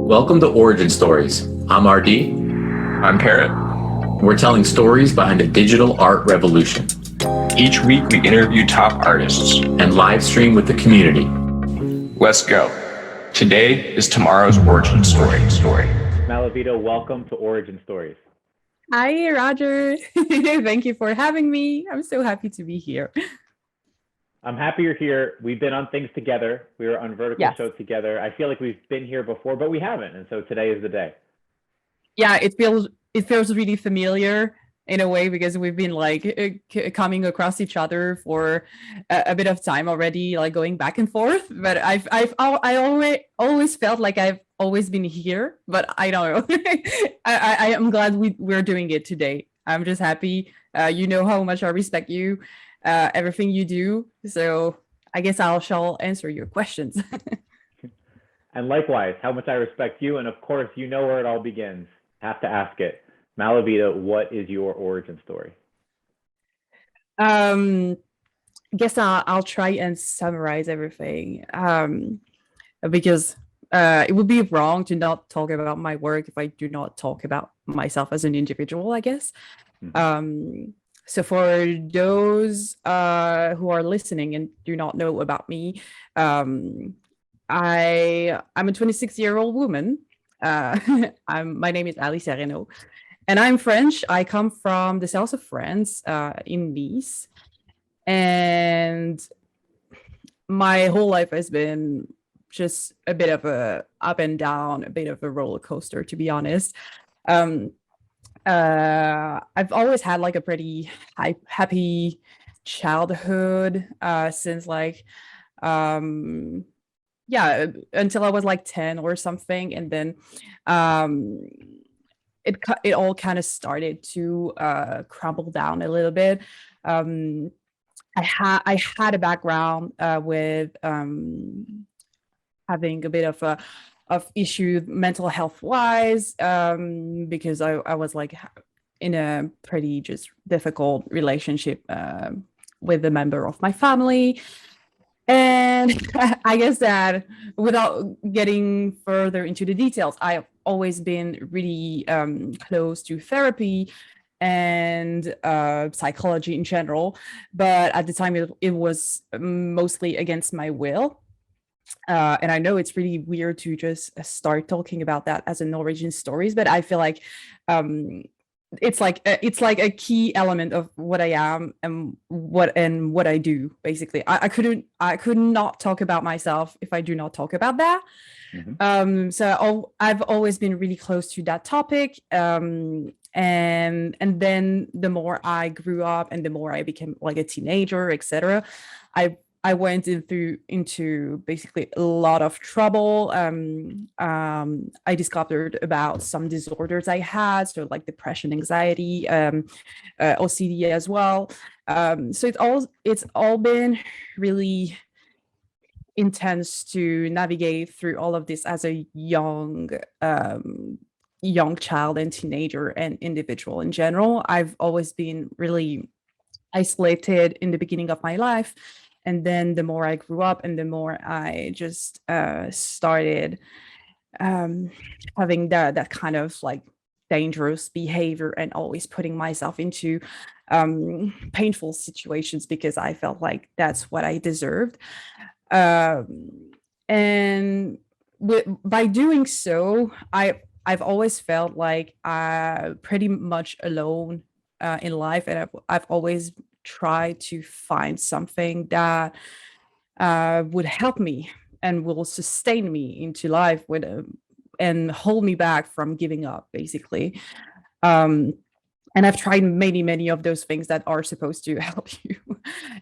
Welcome to Origin Stories. I'm RD. I'm Parrot. We're telling stories behind the digital art revolution Each week we interview top artists. and live stream with the community. Let's go. Today is tomorrow's origin story. Maalavidaa, welcome to Origin Stories. Hi, Roger. Thank you for having me. I'm so happy to be here. I'm happy you're here. We've been on things together. We were on Vertical Yes. Show together. I feel like we've been here before, but we haven't. And so today is the day. Yeah, it feels really familiar in a way because we've been like coming across each other for a bit of time already, like going back and forth. But I always felt like I've always been here, but I don't know. I am glad we're doing it today. I'm just happy. You know how much I respect you, everything you do. So I guess I shall answer your questions. And likewise, how much I respect you. And of course, you know where it all begins. Have to ask it. Maalavidaa, what is your origin story? I guess I'll try and summarize everything because it would be wrong to not talk about my work if I do not talk about myself as an individual, I guess. So for those who are listening and do not know about me, I'm a 26-year-old woman. My name is Alice Renaud. And I'm French. I come from the south of France, in Nice. And my whole life has been just a bit of a up and down, a bit of a roller coaster, to be honest. I've always had like a pretty happy childhood since like, until I was like 10 or something. And then it all kind of started to crumble down a little bit. I had a background with having a bit of issue mental health wise, because I was like in a pretty just difficult relationship with a member of my family. And I guess that without getting further into the details, I've always been really close to therapy and psychology in general. But at the time, it was mostly against my will. And I know it's really weird to just start talking about that as an origin stories, but I feel like it's like a key element of what I am and what I do. Basically, I could not talk about myself if I do not talk about that. So I've always been really close to that topic. And then the more I grew up and the more I became like a teenager, etc., I went into basically a lot of trouble. I discovered about some disorders I had, so like depression, anxiety, OCD as well. So it's all been really intense to navigate through all of this as a young child and teenager and individual in general. I've always been really isolated in the beginning of my life. And then the more I grew up and the more I just started having that kind of like dangerous behavior and always putting myself into painful situations because I felt like that's what I deserved. And by doing so, I've always felt like pretty much alone in life, and I've always try to find something that would help me and will sustain me into life and hold me back from giving up, basically. And I've tried many of those things that are supposed to help you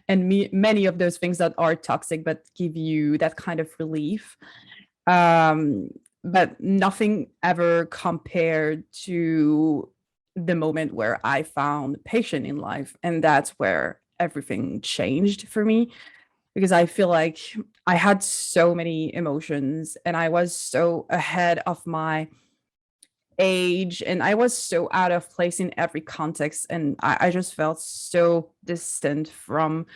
and many of those things that are toxic but give you that kind of relief. But nothing ever compared to the moment where I found passion in life. And that's where everything changed for me, because I feel like I had so many emotions and I was so ahead of my age and I was so out of place in every context. And I just felt so distant from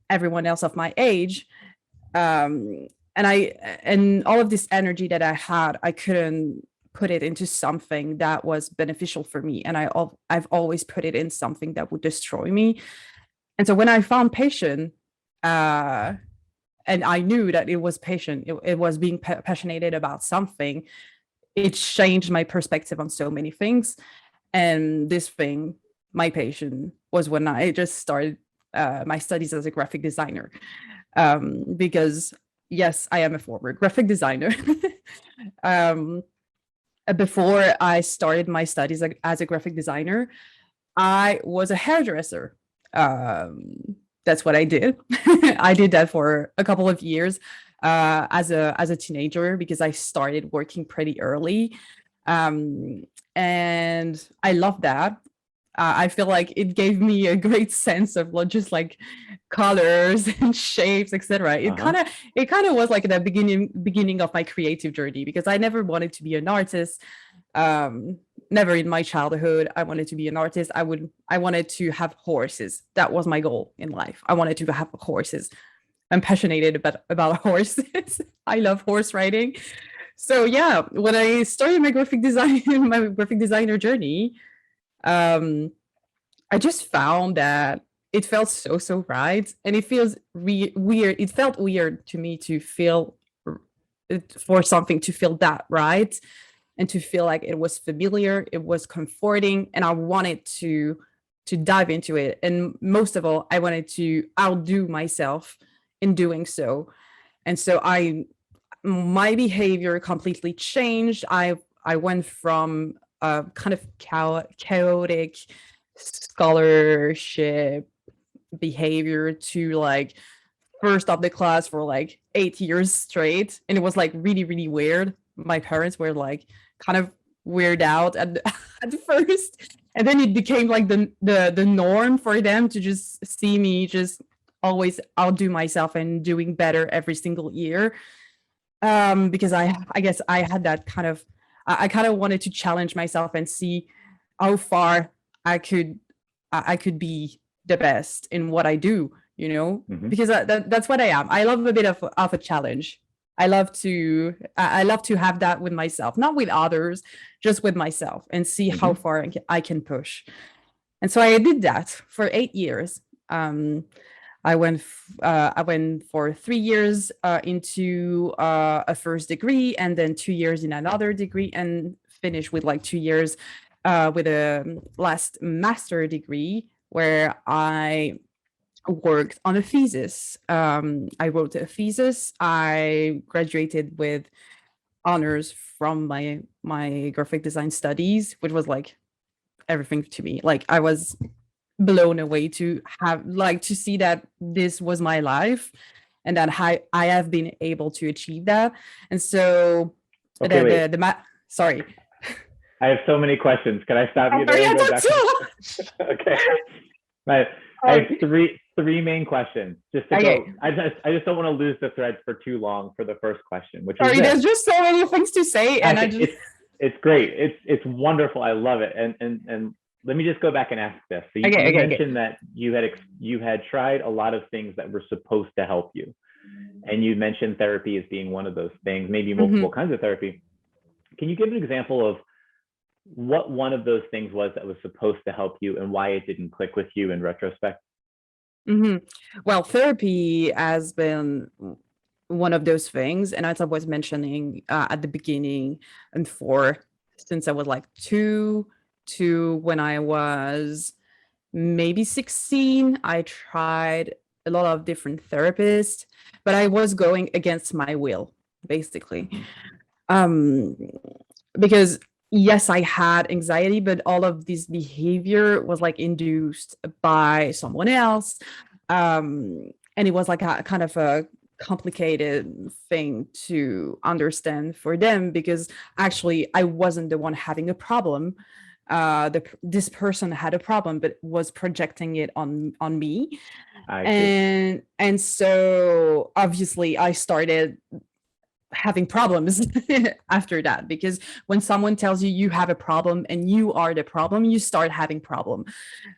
everyone else of my age. and all of this energy that I had, I couldn't put it into something that was beneficial for me, and I've always put it in something that would destroy me. And so when I found passion, and I knew that it was passion, it was being passionate about something, it changed my perspective on so many things. And this thing, my passion, was when I just started my studies as a graphic designer. Because yes, I am a former graphic designer. Before I started my studies as a graphic designer, I was a hairdresser. That's what I did. I did that for a couple of years as a teenager, because I started working pretty early. And I love that. I feel like it gave me a great sense of just like colors and shapes, etc. It kind of was like the beginning of my creative journey, because I never wanted to be an artist. Never in my childhood I wanted to be an artist. I wanted to have horses. That was my goal in life. I wanted to have horses. I'm passionate about horses. I love horse riding. So yeah, when I started my graphic designer journey, I just found that it felt so right, and it feels weird. It felt weird to me to feel for something to feel that right, and to feel like it was familiar, it was comforting, and I wanted to dive into it. And most of all, I wanted to outdo myself in doing so. And so my behavior completely changed. I went from a kind of chaotic scholarship behavior to like first of the class for like 8 years straight, and it was like really weird. My parents were like kind of weirded out at first, and then it became like the norm for them to just see me just always outdo myself and doing better every single year. Because I guess I had that kind of I kind of wanted to challenge myself and see how far I could be the best in what I do, because that's what I am. I love a bit of a challenge. I love to have that with myself, not with others, just with myself, and see how far I can push. And so I did that for 8 years. I went for 3 years into a first degree, and then 2 years in another degree, and finished with like 2 years with a last master degree, where I worked on a thesis. I wrote a thesis. I graduated with honors from my graphic design studies, which was like everything to me. Like I was blown away to see that this was my life, and that I have been able to achieve that. And so sorry. I have so many questions. Can I stop you there and go back? Okay. Right. I have three main questions. Just to go. I just don't want to lose the thread for too long for the first question, which is there's just so many things to say, and it's great. It's wonderful. I love it. And let me just go back and ask this. So you mentioned that you had tried a lot of things that were supposed to help you, and you mentioned therapy as being one of those things, maybe multiple kinds of therapy. Can you give an example of what one of those things was that was supposed to help you, and why it didn't click with you in retrospect? Well, therapy has been one of those things, and as I was mentioning at the beginning, and since I was like 2 to when I was maybe 16, I tried a lot of different therapists, but I was going against my will, basically. Because yes, I had anxiety, but all of this behavior was like induced by someone else. And it was like a kind of a complicated thing to understand for them, because actually I wasn't the one having a problem. This person had a problem, but was projecting it on me. And so obviously I started having problems after that, because when someone tells you you have a problem and you are the problem, you start having problem,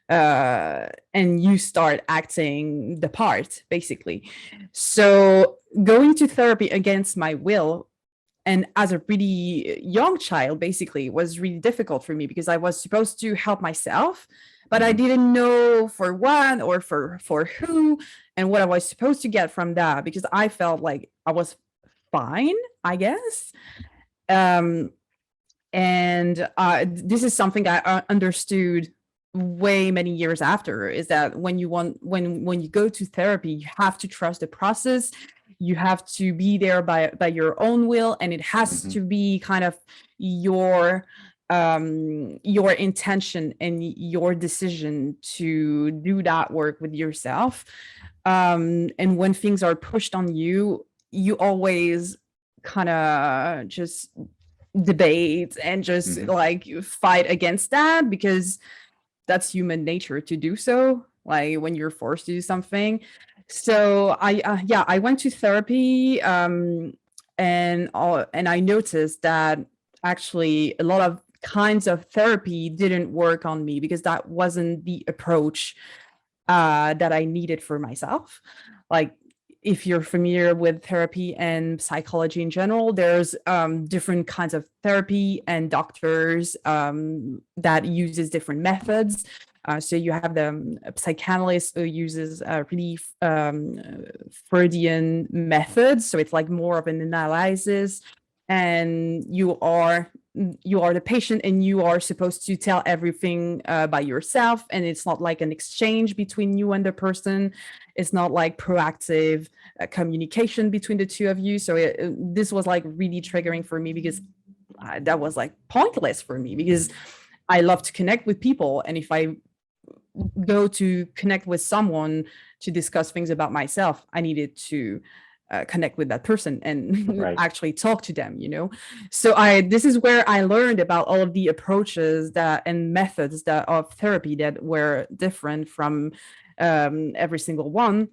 and you start acting the part, basically. So going to therapy against my will, and as a really young child, basically, was really difficult for me because I was supposed to help myself, but I didn't know for what or for who and what I was supposed to get from that, because I felt like I was fine, I guess. Um, and this is something I understood way many years after, is that when you go to therapy, you have to trust the process. You have to be there by your own will, and it has to be kind of your intention and your decision to do that work with yourself. And when things are pushed on you, you always kind of just debate and just like fight against that, because that's human nature to do so, like when you're forced to do something. So I went to therapy, and I noticed that actually a lot of kinds of therapy didn't work on me, because that wasn't the approach that I needed for myself. Like, if you're familiar with therapy and psychology in general, there's different kinds of therapy and doctors that uses different methods. So you have the psychanalyst who uses really Freudian methods. So it's like more of an analysis, and you are the patient, and you are supposed to tell everything by yourself, and it's not like an exchange between you and the person. It's not like proactive communication between the two of you. So this was like really triggering for me, because that was like pointless for me, because I love to connect with people, and if I go to connect with someone to discuss things about myself, I needed to connect with that person and actually talk to them, So this is where I learned about all of the approaches and methods of therapy that were different from every single one.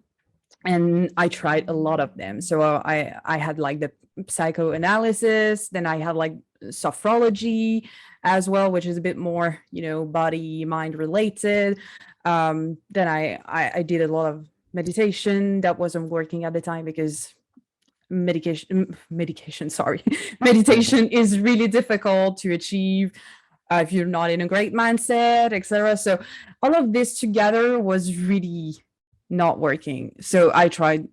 And I tried a lot of them. So I had like the psychoanalysis, then I had like sophrology as well, which is a bit more, body mind related. Then I did a lot of meditation. That wasn't working at the time, because meditation is really difficult to achieve if you're not in a great mindset, etc. So all of this together was really not working. So I tried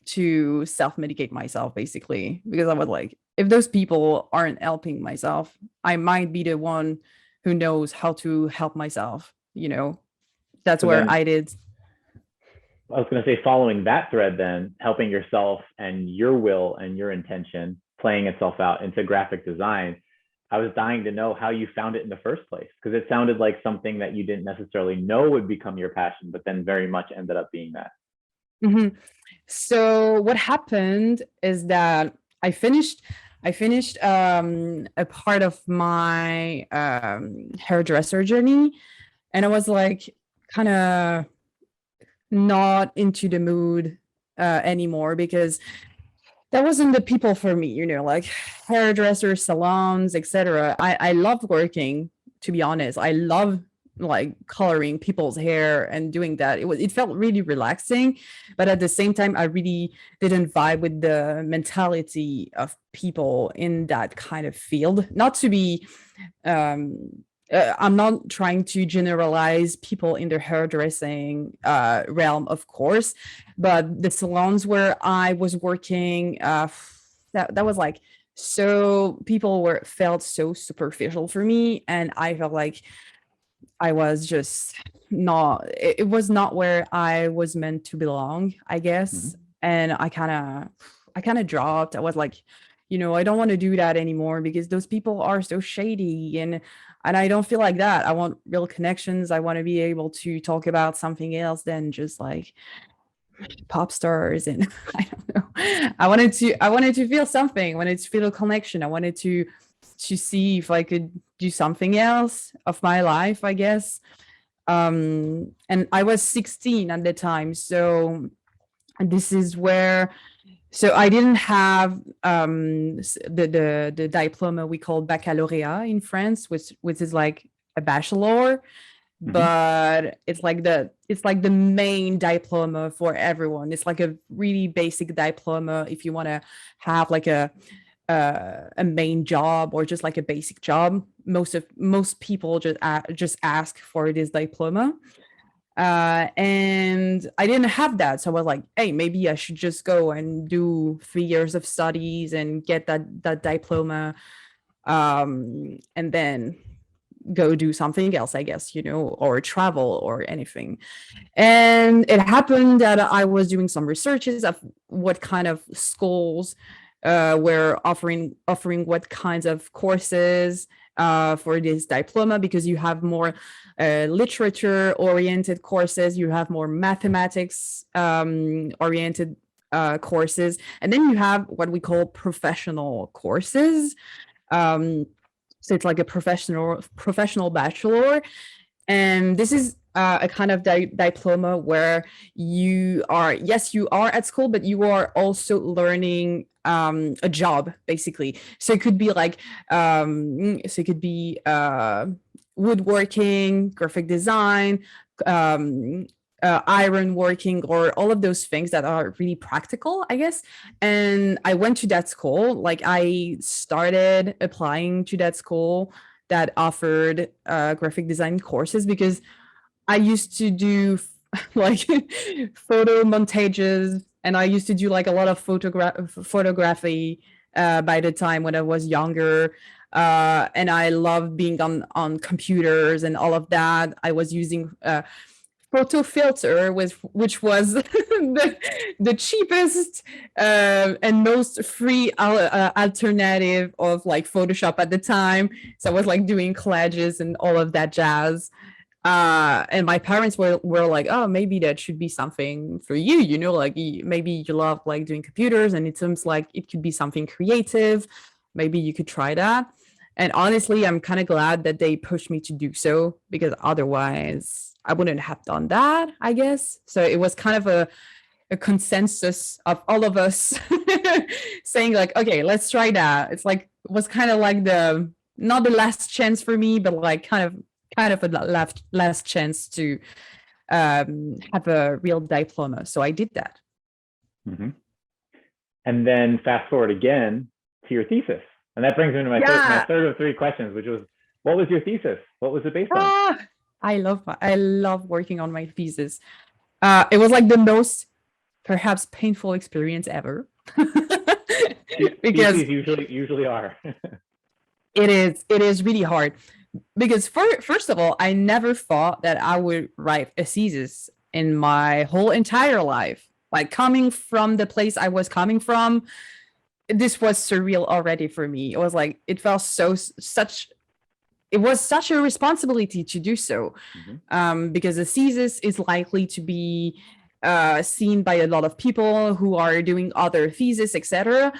to self-medicate myself, basically, because I was like, if those people aren't helping myself, I might be the one who knows how to help myself. That's where I did. I was going to say, following that thread, then helping yourself and your will and your intention playing itself out into graphic design. I was dying to know how you found it in the first place, because it sounded like something that you didn't necessarily know would become your passion, but then very much ended up being that. So what happened is that I finished a part of my hairdresser journey, and I was like kind of not into the mood anymore, because that wasn't the people for me, like hairdressers, salons, etc. I love working, to be honest. I love like coloring people's hair and doing that. It felt really relaxing, but at the same time, I really didn't vibe with the mentality of people in that kind of field. Not to be I'm not trying to generalize people in the hairdressing realm, of course, but the salons where I was working, that was like, so people felt so superficial for me, and I felt like I was just not, it was not where I was meant to belong, I guess. And I kind of dropped. I was like, I don't want to do that anymore, because those people are so shady, and I don't feel like that. I want real connections. I want to be able to talk about something else than just like pop stars. And I don't know. I wanted to feel something. I wanted to feel a connection. I wanted to see if I could do something else of my life, I guess. And I was 16 at the time. So this is where, so I didn't have the diploma we call baccalaureate in France, which is like a bachelor. but it's like the main diploma for everyone. It's like a really basic diploma if you want to have like a main job or just like a basic job. Most people just ask for this diploma. And I didn't have that. So I was like, hey, maybe I should just go and do 3 years of studies and get that diploma, and then go do something else, I guess, or travel or anything. And it happened that I was doing some researches of what kind of schools were offering what kinds of courses for this diploma, because you have more literature oriented courses, you have more mathematics oriented courses, and then you have what we call professional courses. So it's like a professional bachelor, and this is a kind of diploma where you are at school, but you are also learning a job, basically. So it could be like woodworking, graphic design, iron working, or all of those things that are really practical, I guess. And I went to that school. Like, I started applying to that school that offered graphic design courses, because I used to do like photo montages, and I used to do like a lot of photography by the time when I was younger. And I loved being on computers and all of that. I was using photo filter, which was the cheapest and most free alternative of like Photoshop at the time. So I was like doing collages and all of that jazz. And my parents were like, oh, maybe that should be something for you, like maybe you love like doing computers, and it seems like it could be something creative. Maybe you could try that. And honestly, I'm kind of glad that they pushed me to do so, because otherwise I wouldn't have done that, I guess. So it was kind of a consensus of all of us saying like, okay, let's try that. It was kind of like not the last chance for me, but like kind of a last chance to have a real diploma. So I did that. Mm-hmm. And then fast forward again to your thesis. And that brings me to my third of 3 questions, which was, what was your thesis? What was it based on? I love working on my thesis. It was like the most perhaps painful experience ever. Because theses usually are. It is really hard, because first of all, I never thought that I would write a thesis in my whole entire life. Like, coming from the place I was coming from, this was surreal already for me. It was like, it felt it was such a responsibility to do so, because a thesis is likely to be seen by a lot of people who are doing other theses, etc.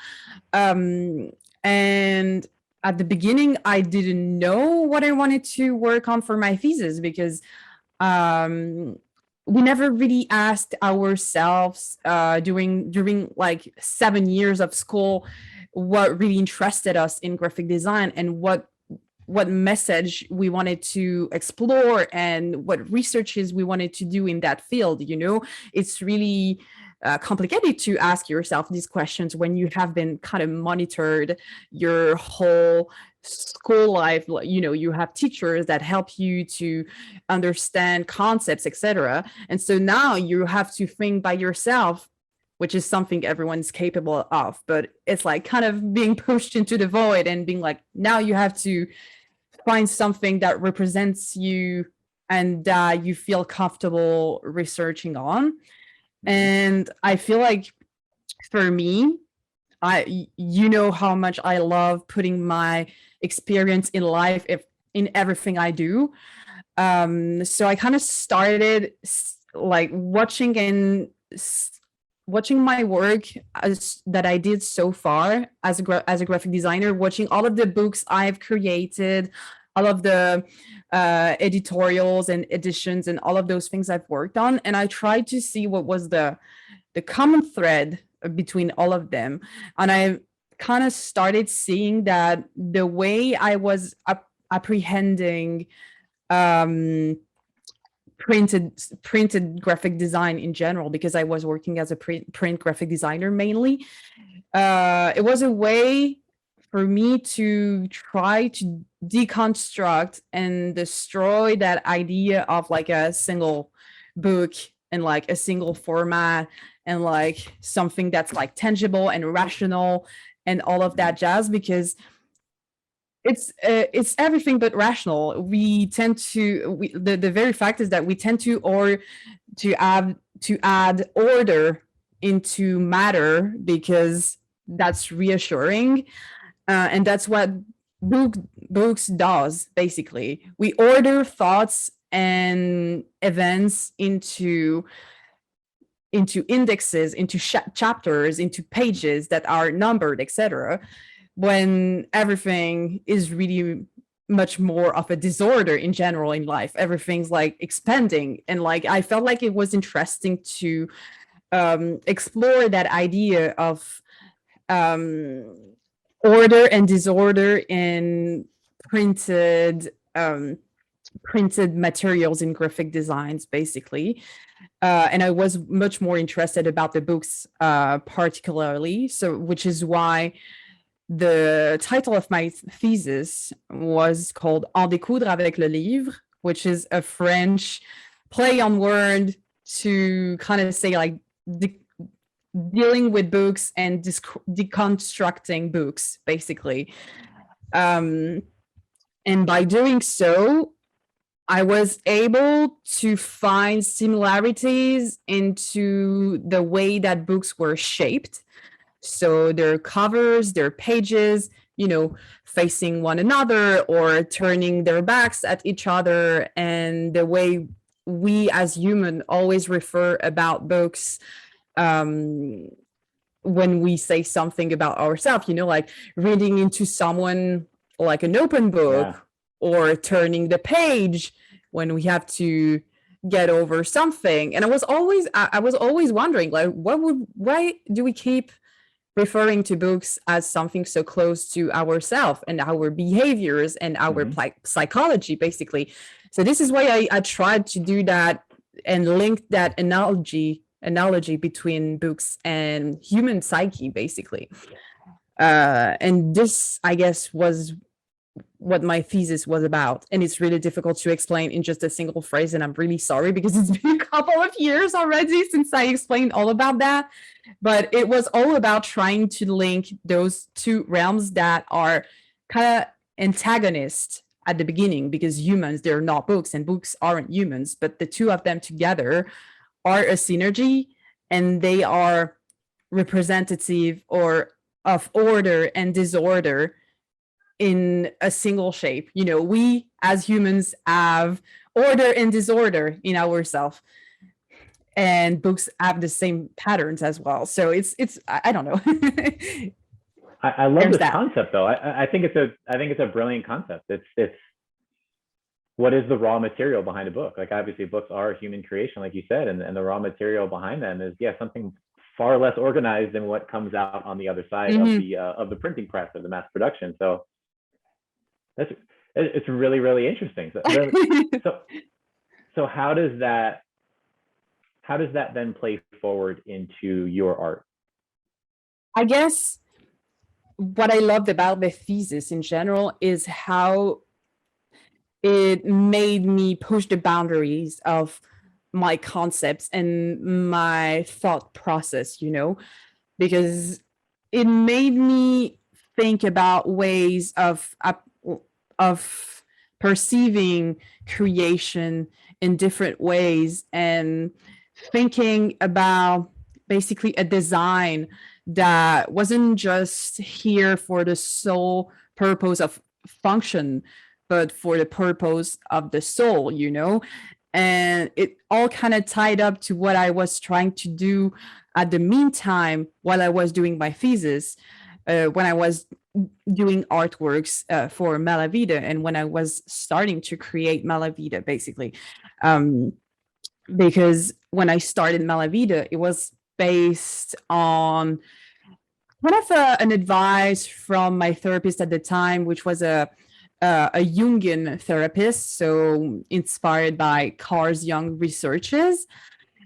And at the beginning, I didn't know what I wanted to work on for my thesis, because we never really asked ourselves during like 7 years of school what really interested us in graphic design, and what message we wanted to explore, and what researches we wanted to do in that field. It's really complicated to ask yourself these questions when you have been kind of monitored your whole school life. You have teachers that help you to understand concepts, etc. And so now you have to think by yourself, which is something everyone's capable of, but it's like kind of being pushed into the void and being like, now you have to find something that represents you and that you feel comfortable researching on. And I feel like, for me, you know how much I love putting my experience in life in everything I do. So I kind of started like watching my work that I did so far as a graphic designer, watching all of the books I've created, all of the editorials and editions and all of those things I've worked on. And I tried to see what was the common thread between all of them. And I kind of started seeing that the way I was apprehending printed graphic design in general, because I was working as a print graphic designer mainly. It was a way for me to try to deconstruct and destroy that idea of like a single book and like a single format and like something that's like tangible and rational and all of that jazz, because it's everything but rational. We tend to the very fact is that we tend to add order into matter because that's reassuring, and that's what books does. Basically, we order thoughts and events into indexes, into chapters, into pages that are numbered, etc., when everything is really much more of a disorder in general in life. Everything's like expanding, and like I felt like it was interesting to explore that idea of order and disorder in printed materials in graphic designs, basically. And I was much more interested about the books particularly, so which is why the title of my thesis was called En découdre avec le livre, which is a French play on word to kind of say like dealing with books and deconstructing books, basically. And by doing so, I was able to find similarities into the way that books were shaped. So their covers, their pages, facing one another or turning their backs at each other, and the way we as humans always refer about books when we say something about ourselves, like reading into someone like an open book, or turning the page when we have to get over something. And I was always wondering, like, why do we keep referring to books as something so close to ourselves and our behaviors and our psychology, basically? So this is why I tried to do that and link that analogy between books and human psyche, basically. And this, I guess, was what my thesis was about. And it's really difficult to explain in just a single phrase. And I'm really sorry, because it's been a couple of years already since I explained all about that. But it was all about trying to link those two realms that are kind of antagonist at the beginning, because humans, they're not books and books aren't humans, but the two of them together are a synergy, and they are representative of order and disorder in a single shape. We as humans have order and disorder in ourselves, and books have the same patterns as well. So it's I don't know. I love this concept, though. I think it's a brilliant concept. It's what is the raw material behind a book? Like, obviously books are human creation, like you said, and the raw material behind them is something far less organized than what comes out on the other side of the printing press, of the mass production. So it's really, really interesting. So how does that then play forward into your art? I guess what I loved about the thesis in general is how it made me push the boundaries of my concepts and my thought process, because it made me think about ways of perceiving creation in different ways, and thinking about basically a design that wasn't just here for the sole purpose of function, but for the purpose of the soul, and it all kind of tied up to what I was trying to do at the meantime while I was doing my thesis, when I was doing artworks for Maalavidaa, and when I was starting to create Maalavidaa, basically. Because when I started Maalavidaa, it was based on kind of an advice from my therapist at the time, which was a a Jungian therapist, so inspired by Carl Jung researches.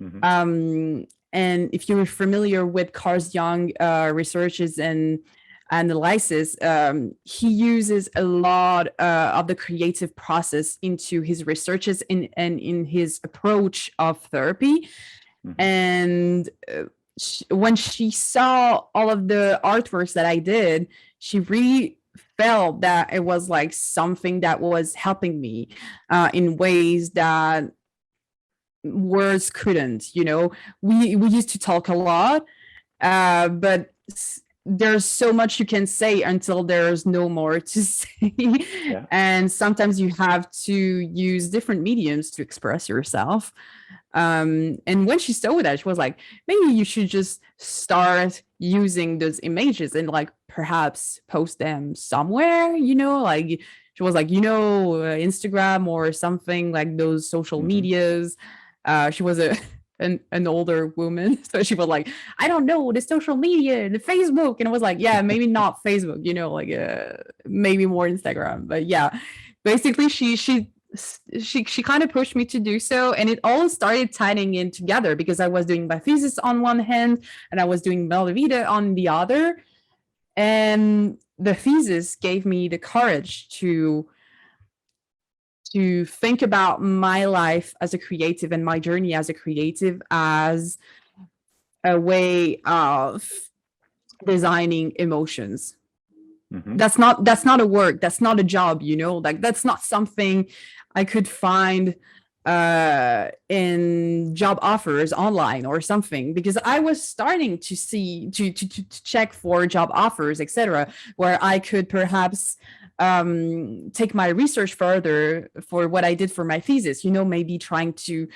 And if you're familiar with Carl Jung researches and analysis, he uses a lot of the creative process into his researches and in his approach of therapy. And when she saw all of the artworks that I did, she really felt that it was like something that was helping me in ways that words couldn't. We used to talk a lot, but there's so much you can say until there's no more to say. And sometimes you have to use different mediums to express yourself. And when she saw that, she was like, maybe you should just start using those images and like perhaps post them somewhere, like she was like, Instagram or something, like those social medias. She was an older woman, so she was like, I don't know, the social media, the Facebook, and I was like, yeah, maybe not Facebook, like maybe more Instagram. But yeah, basically she kind of pushed me to do so, and it all started tying in together because I was doing my thesis on one hand and I was doing Maalavidaa on the other, and the thesis gave me the courage to think about my life as a creative and my journey as a creative as a way of designing emotions. That's not a work, that's not a job, like that's not something I could find in job offers online or something, because I was starting to see to check for job offers, etc., where I could perhaps take my research further for what I did for my thesis, maybe trying to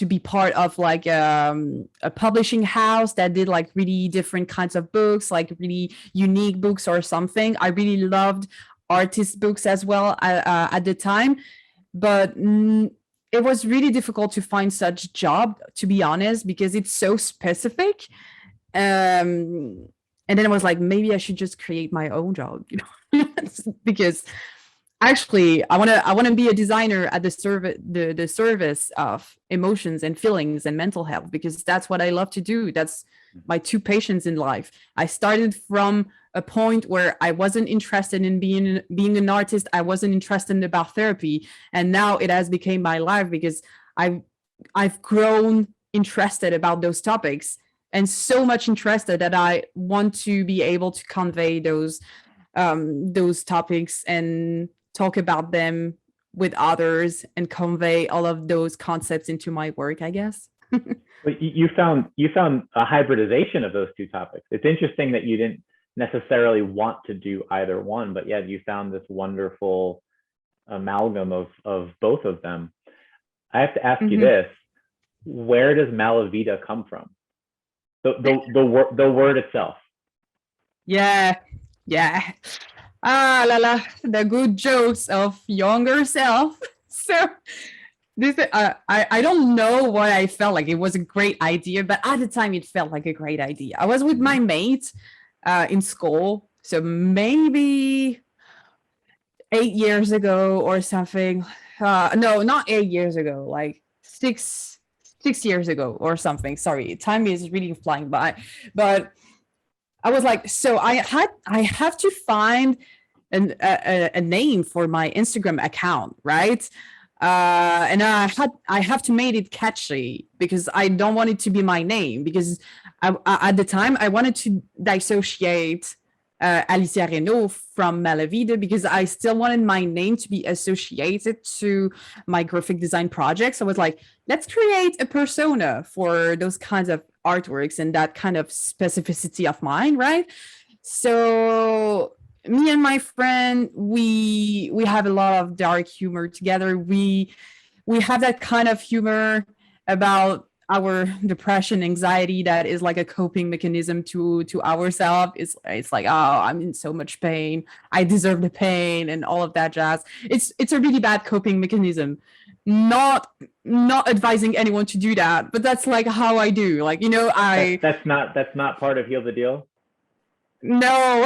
be part of like a publishing house that did like really different kinds of books, like really unique books or something. I really loved artist books as well at the time, but it was really difficult to find such job, to be honest, because it's so specific. And then I was like, maybe I should just create my own job, because actually I want to be a designer at the service of emotions and feelings and mental health, because that's what I love to do. That's my two passions in life. I started from a point where I wasn't interested in being an artist. I wasn't interested about therapy, and now it has become my life because I've grown interested about those topics, and so much interested that I want to be able to convey those topics and talk about them with others and convey all of those concepts into my work, I guess. But you found a hybridization of those two topics. It's interesting that you didn't necessarily want to do either one, but yeah, you found this wonderful amalgam of both of them. I have to ask you this: where does Maalavidaa come from? The word itself. Yeah. The good jokes of younger self. So this I don't know what I felt like. It was a great idea, but at the time it felt like a great idea. I was with my mate in school, so maybe 8 years ago or something. No, not 8 years ago, like six years ago or something. Sorry, time is really flying by. But I was like, so I have to find a name for my Instagram account, right? And I have to make it catchy because I don't want it to be my name, because at the time I wanted to dissociate Alicia Reynaud from Maalavidaa, because I still wanted my name to be associated to my graphic design projects. I was like, let's create a persona for those kinds of artworks and that kind of specificity of mine, right? So me and my friend, we have a lot of dark humor together. We have that kind of humor about our depression, anxiety, that is like a coping mechanism to ourselves. It's like, oh, I'm in so much pain, I deserve the pain, and all of that jazz. It's a really bad coping mechanism. Not advising anyone to do that, but that's like how I do. Like, that's not part of Heal the Deal. No,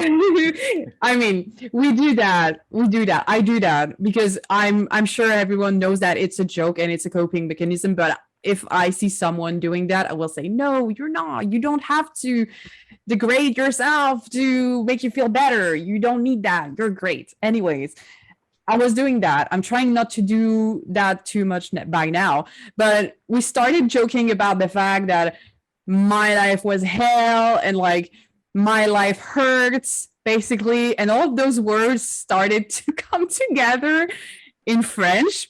I mean, we do that. We do that. I do that because I'm sure everyone knows that it's a joke and it's a coping mechanism. But if I see someone doing that, I will say, no, you're not. You don't have to degrade yourself to make you feel better. You don't need that. You're great. Anyways, I was doing that. I'm trying not to do that too much by now. But we started joking about the fact that my life was hell and like my life hurts, basically. And all of those words started to come together in French.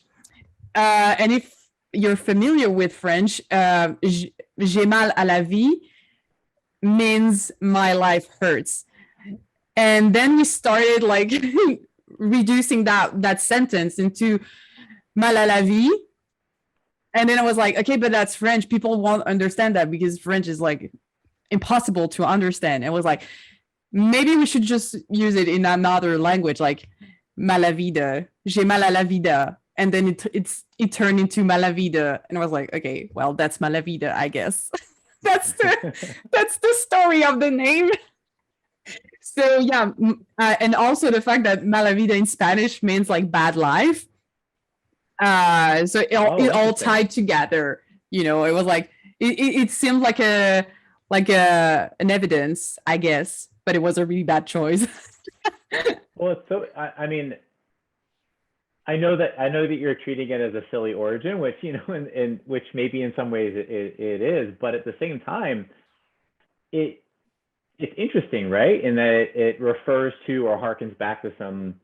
And if you're familiar with French, j'ai mal à la vie means my life hurts. And then we started like reducing that sentence into mal à la vie. And then I was like, okay, but that's French. People won't understand that because French is like impossible to understand. It was like, maybe we should just use it in another language, like Maalavidaa, j'ai mal à la vida. And then it turned into Maalavidaa. And I was like, okay, well, that's Maalavidaa, I guess. that's the story of the name. So yeah, and also the fact that Maalavidaa in Spanish means like bad life. So it all tied together. You know, it was like it seemed like an evidence, I guess, but it was a really bad choice. Well, it's so I mean, I know that you're treating it as a silly origin, which and which maybe in some ways it is, but at the same time, it's interesting, right? In that it refers to or harkens back to some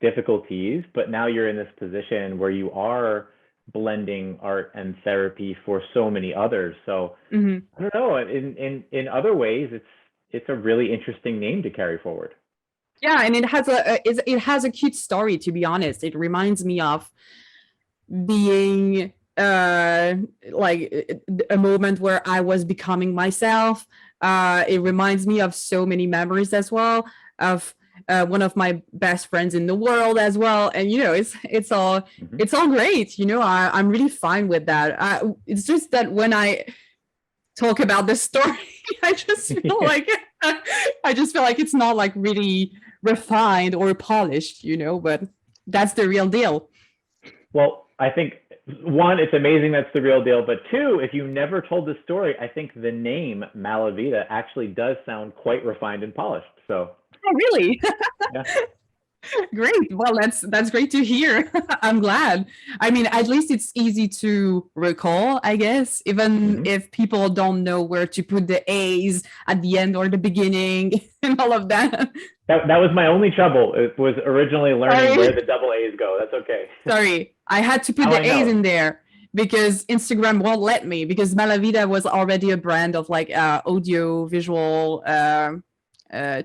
difficulties, but now you're in this position where you are blending art and therapy for so many others. So I don't know. In other ways, it's a really interesting name to carry forward. Yeah, and it has a cute story. To be honest, it reminds me of being like a moment where I was becoming myself. It reminds me of so many memories as well of one of my best friends in the world as well, and it's all great. I'm really fine with that. It's just that when I talk about this story, I just feel like it's not like really refined or polished, but that's the real deal. Well, I think one, it's amazing that's the real deal, but two, if you never told the story, I think the name Maalavidaa actually does sound quite refined and polished. So oh, really? Yeah. Great. Well, that's great to hear. I'm glad. I mean, at least it's easy to recall, I guess, even if people don't know where to put the A's at the end or the beginning and all of that. That was my only trouble. It was originally learning where the double A's go. That's okay. Sorry. I had to put the A's in there because Instagram won't let me, because Maalavidaa was already a brand of like audio visual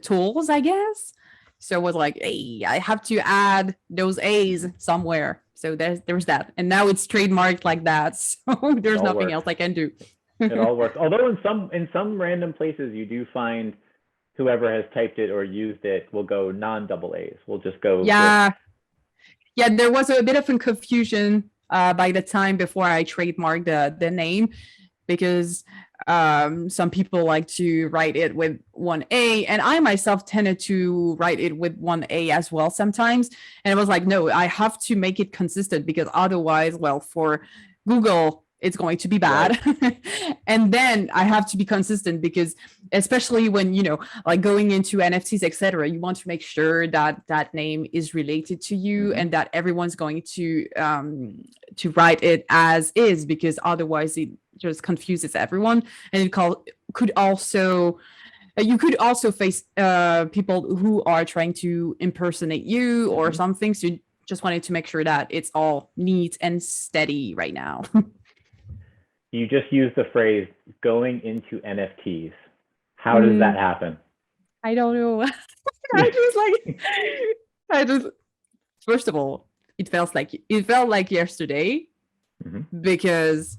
tools, I guess. So it was like, hey, I have to add those A's somewhere. So there's that. And now it's trademarked like that. So there's nothing else I can do. It all works. Although in some random places you do find whoever has typed it or used it will go non-double A's. We'll just go. Yeah. Yeah, there was a bit of a confusion by the time before I trademarked the name, because some people like to write it with one A, and I myself tended to write it with one A as well sometimes. And it was like, no, I have to make it consistent, because otherwise, well, for Google, it's going to be bad. Right. And then I have to be consistent, because especially when, like going into NFTs, etc., you want to make sure that that name is related to you and that everyone's going to write it as is, because otherwise it just confuses everyone. And it could also you could also face people who are trying to impersonate you or something. So just wanted to make sure that it's all neat and steady right now. You just used the phrase going into NFTs. How does that happen? I don't know. First of all, it felt like yesterday, because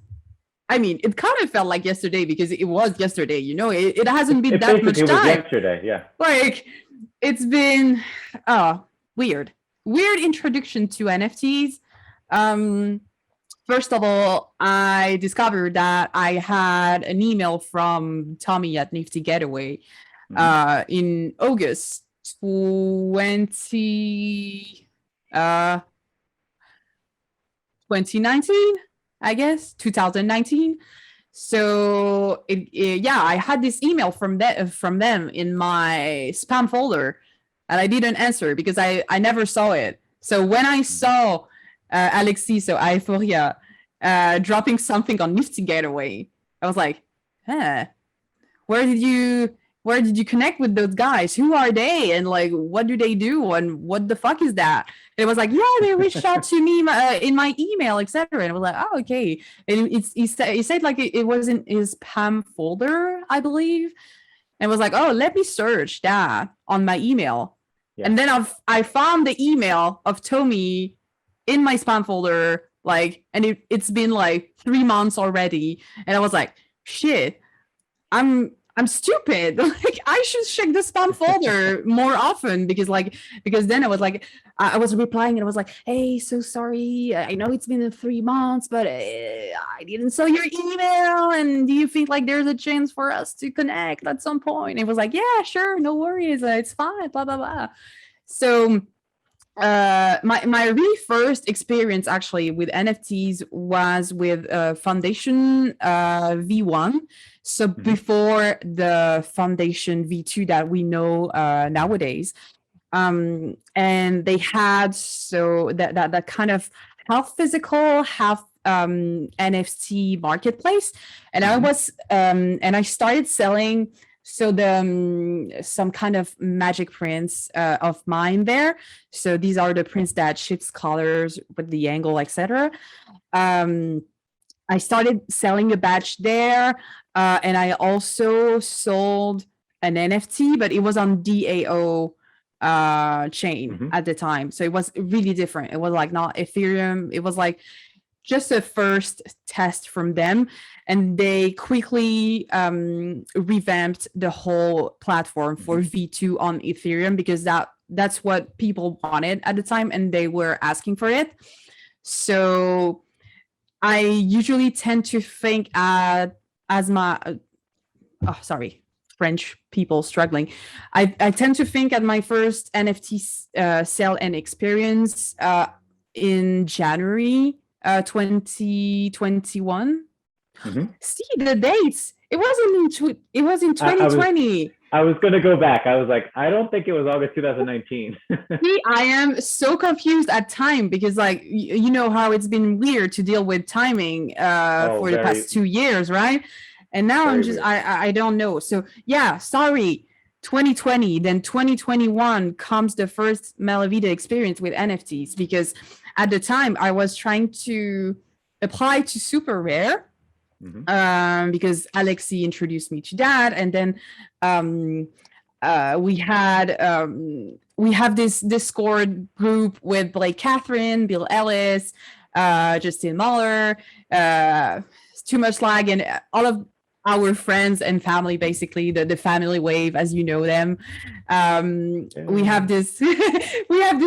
I mean, it kind of felt like yesterday because it was yesterday, it hasn't been that much time. It was yesterday, yeah. Like, it's been weird introduction to NFTs. First of all, I discovered that I had an email from Tommy at Nifty Getaway in August 2019, I guess, 2019. So yeah, I had this email from them in my spam folder, and I didn't answer because I never saw it. So when I saw Alexis, so Euphoria, dropping something on Nifty Getaway, I was like, huh, where did you connect with those guys? Who are they? And like, what do they do? And what the fuck is that? And it was like, yeah, they reached out to me in my email, etc. And I was like, oh, okay. And he said like it was in his spam folder, I believe. And was like, oh, let me search that on my email. Yeah. And then I found the email of Tommy in my spam folder, like, and it's been like 3 months already. And I was like, shit, I'm stupid. Like, I should check the spam folder more often because then I was like, I was replying and I was like, hey, so sorry. I know it's been 3 months, but I didn't saw your email. And do you think like there's a chance for us to connect at some point? And it was like, yeah, sure. No worries. It's fine. Blah, blah, blah. So my really first experience actually with NFTs was with Foundation V1. So before the Foundation V2 that we know nowadays, and they had so that kind of half physical, half NFT marketplace, and I was and I started selling. So some kind of magic prints of mine there. So these are the prints that shifts colors with the angle, etc. I started selling a batch there, and I also sold an NFT, but it was on DAO chain at the time. So it was really different. It was like not Ethereum. It was like just a first test from them, and they quickly revamped the whole platform for V2 on Ethereum because that's what people wanted at the time and they were asking for it. So I usually tend to think French people struggling. I tend to think at my first NFT sale and experience in January 2021. See the dates. It was in 2020. I was going to go back. I was like, I don't think it was August 2019. See, I am so confused at time because like you know how it's been weird to deal with timing for the past 2 years, right? And now I'm just I don't know. So yeah, sorry. 2020, then 2021 comes the first Maalavidaa experience with NFTs because at the time I was trying to apply to Super Rare because Alexi introduced me to that, and then we have this Discord group with Blake Catherine, Bill Ellis, Justin Mahler, Too Much Lag, and all of our friends and family, basically the family wave as you know them. We have this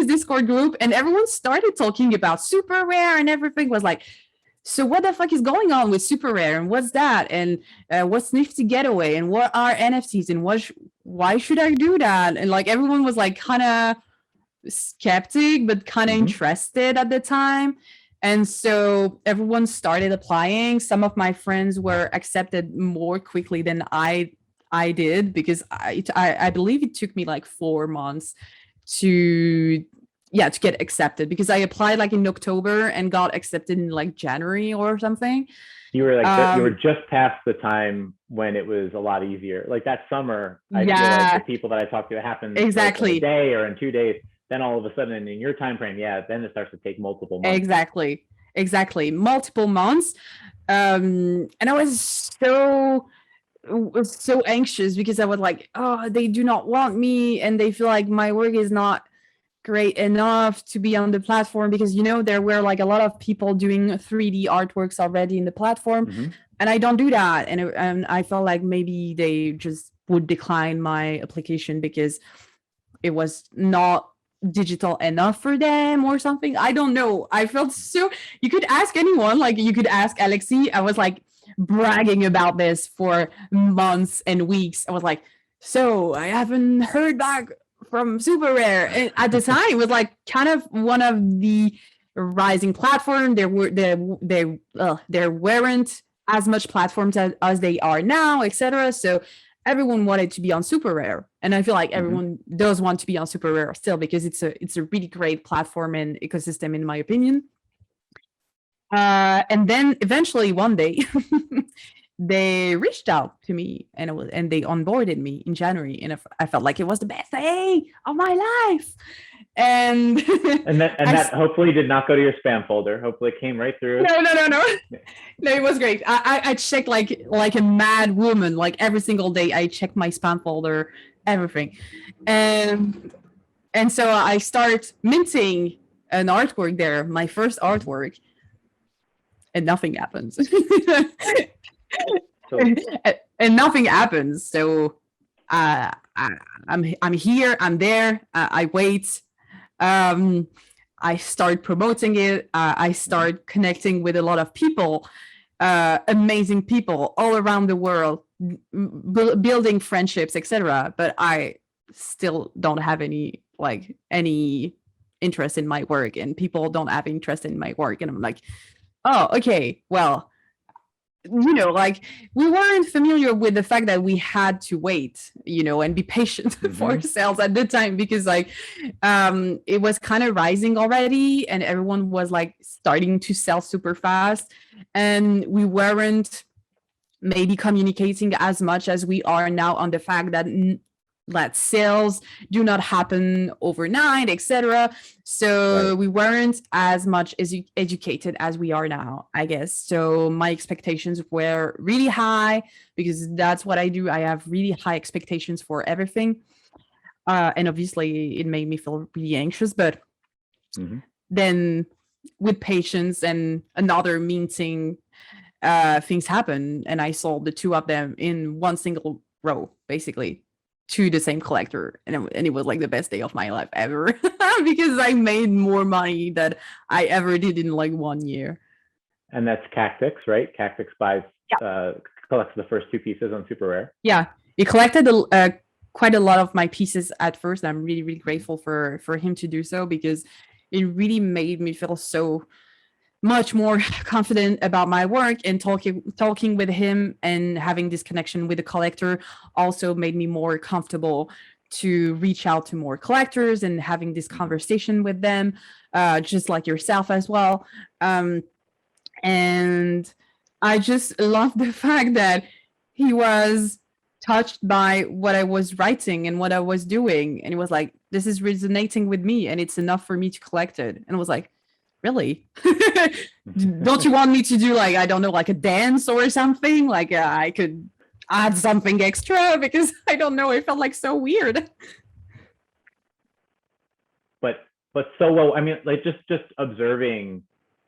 Discord group and everyone started talking about Super Rare and everything was like, so what the fuck is going on with Super Rare and what's that and what's Nifty Getaway and what are NFTs and why should I do that? And like everyone was like kind of skeptic but kind of interested at the time. And so everyone started applying. Some of my friends were accepted more quickly than I did because I believe it took me like 4 months to get accepted because I applied like in October and got accepted in like January or something. You were like you were just past the time when it was a lot easier. Like that summer, I feel like the people that I talked to, it happened exactly like in a day or in 2 days. Then all of a sudden in your time frame, then it starts to take multiple months. Exactly. Multiple months. And I was so anxious because I was like, oh, they do not want me and they feel like my work is not great enough to be on the platform because, you know, there were like a lot of people doing 3D artworks already in the platform and I don't do that. And I felt like maybe they just would decline my application because it was not digital enough for them or something. I don't know. I felt so, you could ask anyone, like you could ask Alexi. I was like bragging about this for months and weeks. I was like, so I haven't heard back from Super Rare. And at the time, it was like kind of one of the rising platform. There weren't as much platforms as they are now, etc. So everyone wanted to be on Super Rare, and I feel like everyone does want to be on Super Rare still, because it's a really great platform and ecosystem, in my opinion. And then eventually one day they reached out to me, and they onboarded me in January, and I felt like it was the best day of my life. And that hopefully did not go to your spam folder. Hopefully it came right through. No, it was great. I checked like a mad woman, like every single day. I checked my spam folder, everything. And so I start minting an artwork there, my first artwork, and nothing happens. And nothing happens. So I'm here, I'm there, I wait. I start promoting it. I start connecting with a lot of people, amazing people all around the world, building friendships, etc. But I still don't have any interest in my work, and people don't have interest in my work. And I'm like, oh, okay, well, like we weren't familiar with the fact that we had to wait, and be patient for ourselves at the time, because it was kind of rising already, and everyone was like starting to sell super fast, and we weren't maybe communicating as much as we are now on the fact that sales do not happen overnight, etc. So we weren't as much educated as we are now, I guess. So my expectations were really high, because that's what I do. I have really high expectations for everything. And obviously it made me feel really anxious, but then with patience and another meeting, things happen, and I sold the two of them in one single row, basically, to the same collector, and it was like the best day of my life ever, because I made more money than I ever did in like 1 year. And that's Cactus, right? Cactus buys collects the first two pieces on Super Rare. Yeah, he collected quite a lot of my pieces at first. I'm really, really grateful for him to do so, because it really made me feel so much more confident about my work, and talking with him and having this connection with the collector also made me more comfortable to reach out to more collectors and having this conversation with them, just like yourself as well. And I just love the fact that he was touched by what I was writing and what I was doing, and it was like, this is resonating with me, and it's enough for me to collect it. And I was like, really? Don't you want me to do like, I don't know, like a dance or something? Like I could add something extra, because I don't know, it felt like so weird. But so well, I mean, like just observing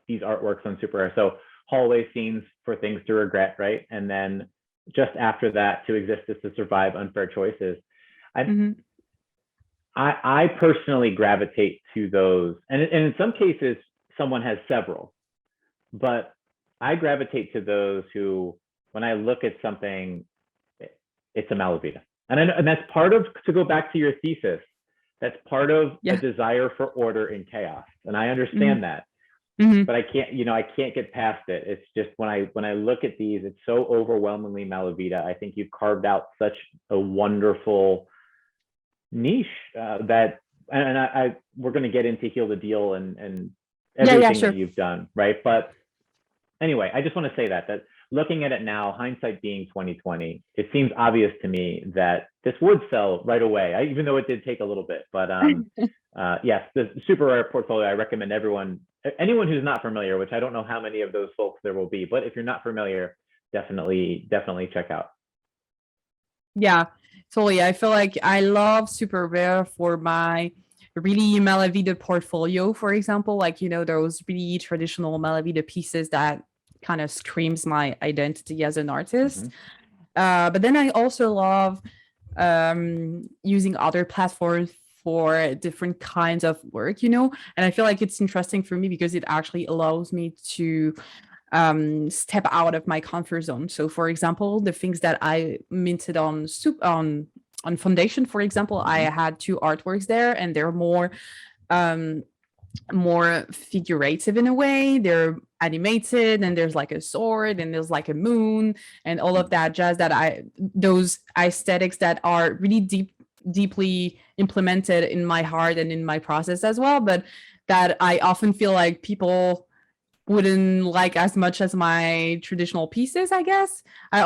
these artworks on Super Rare. So hallway scenes for things to regret, right? And then just after that, to exist is to survive unfair choices. I personally gravitate to those, and in some cases someone has several, but I gravitate to those who, when I look at something, it's a Maalavidaa. And that's part of, to go back to your thesis, that's part of a desire for order in chaos. And I understand that, but I can't get past it. It's just when I look at these, it's so overwhelmingly Maalavidaa. I think you've carved out such a wonderful niche that, and we're going to get into Heal the Deal and everything that you've done, right? But anyway, I just want to say that looking at it now, hindsight being 2020, it seems obvious to me that this would sell right away, even though it did take a little bit. But yes, the Super Rare portfolio, I recommend anyone who's not familiar, which I don't know how many of those folks there will be, but if you're not familiar, definitely check out. Yeah, totally. I feel like I love Super Rare for my really Maalavidaa portfolio, for example, like, those really traditional Maalavidaa pieces that kind of screams my identity as an artist. But then I also love using other platforms for different kinds of work, and I feel like it's interesting for me because it actually allows me to step out of my comfort zone. So for example, the things that I minted on on Foundation, for example, I had 2 artworks there, and they're more figurative in a way. They're animated, and there's like a sword, and there's like a moon, and all of that jazz, those aesthetics that are really deeply implemented in my heart and in my process as well, but that I often feel like people wouldn't like as much as my traditional pieces, I guess. I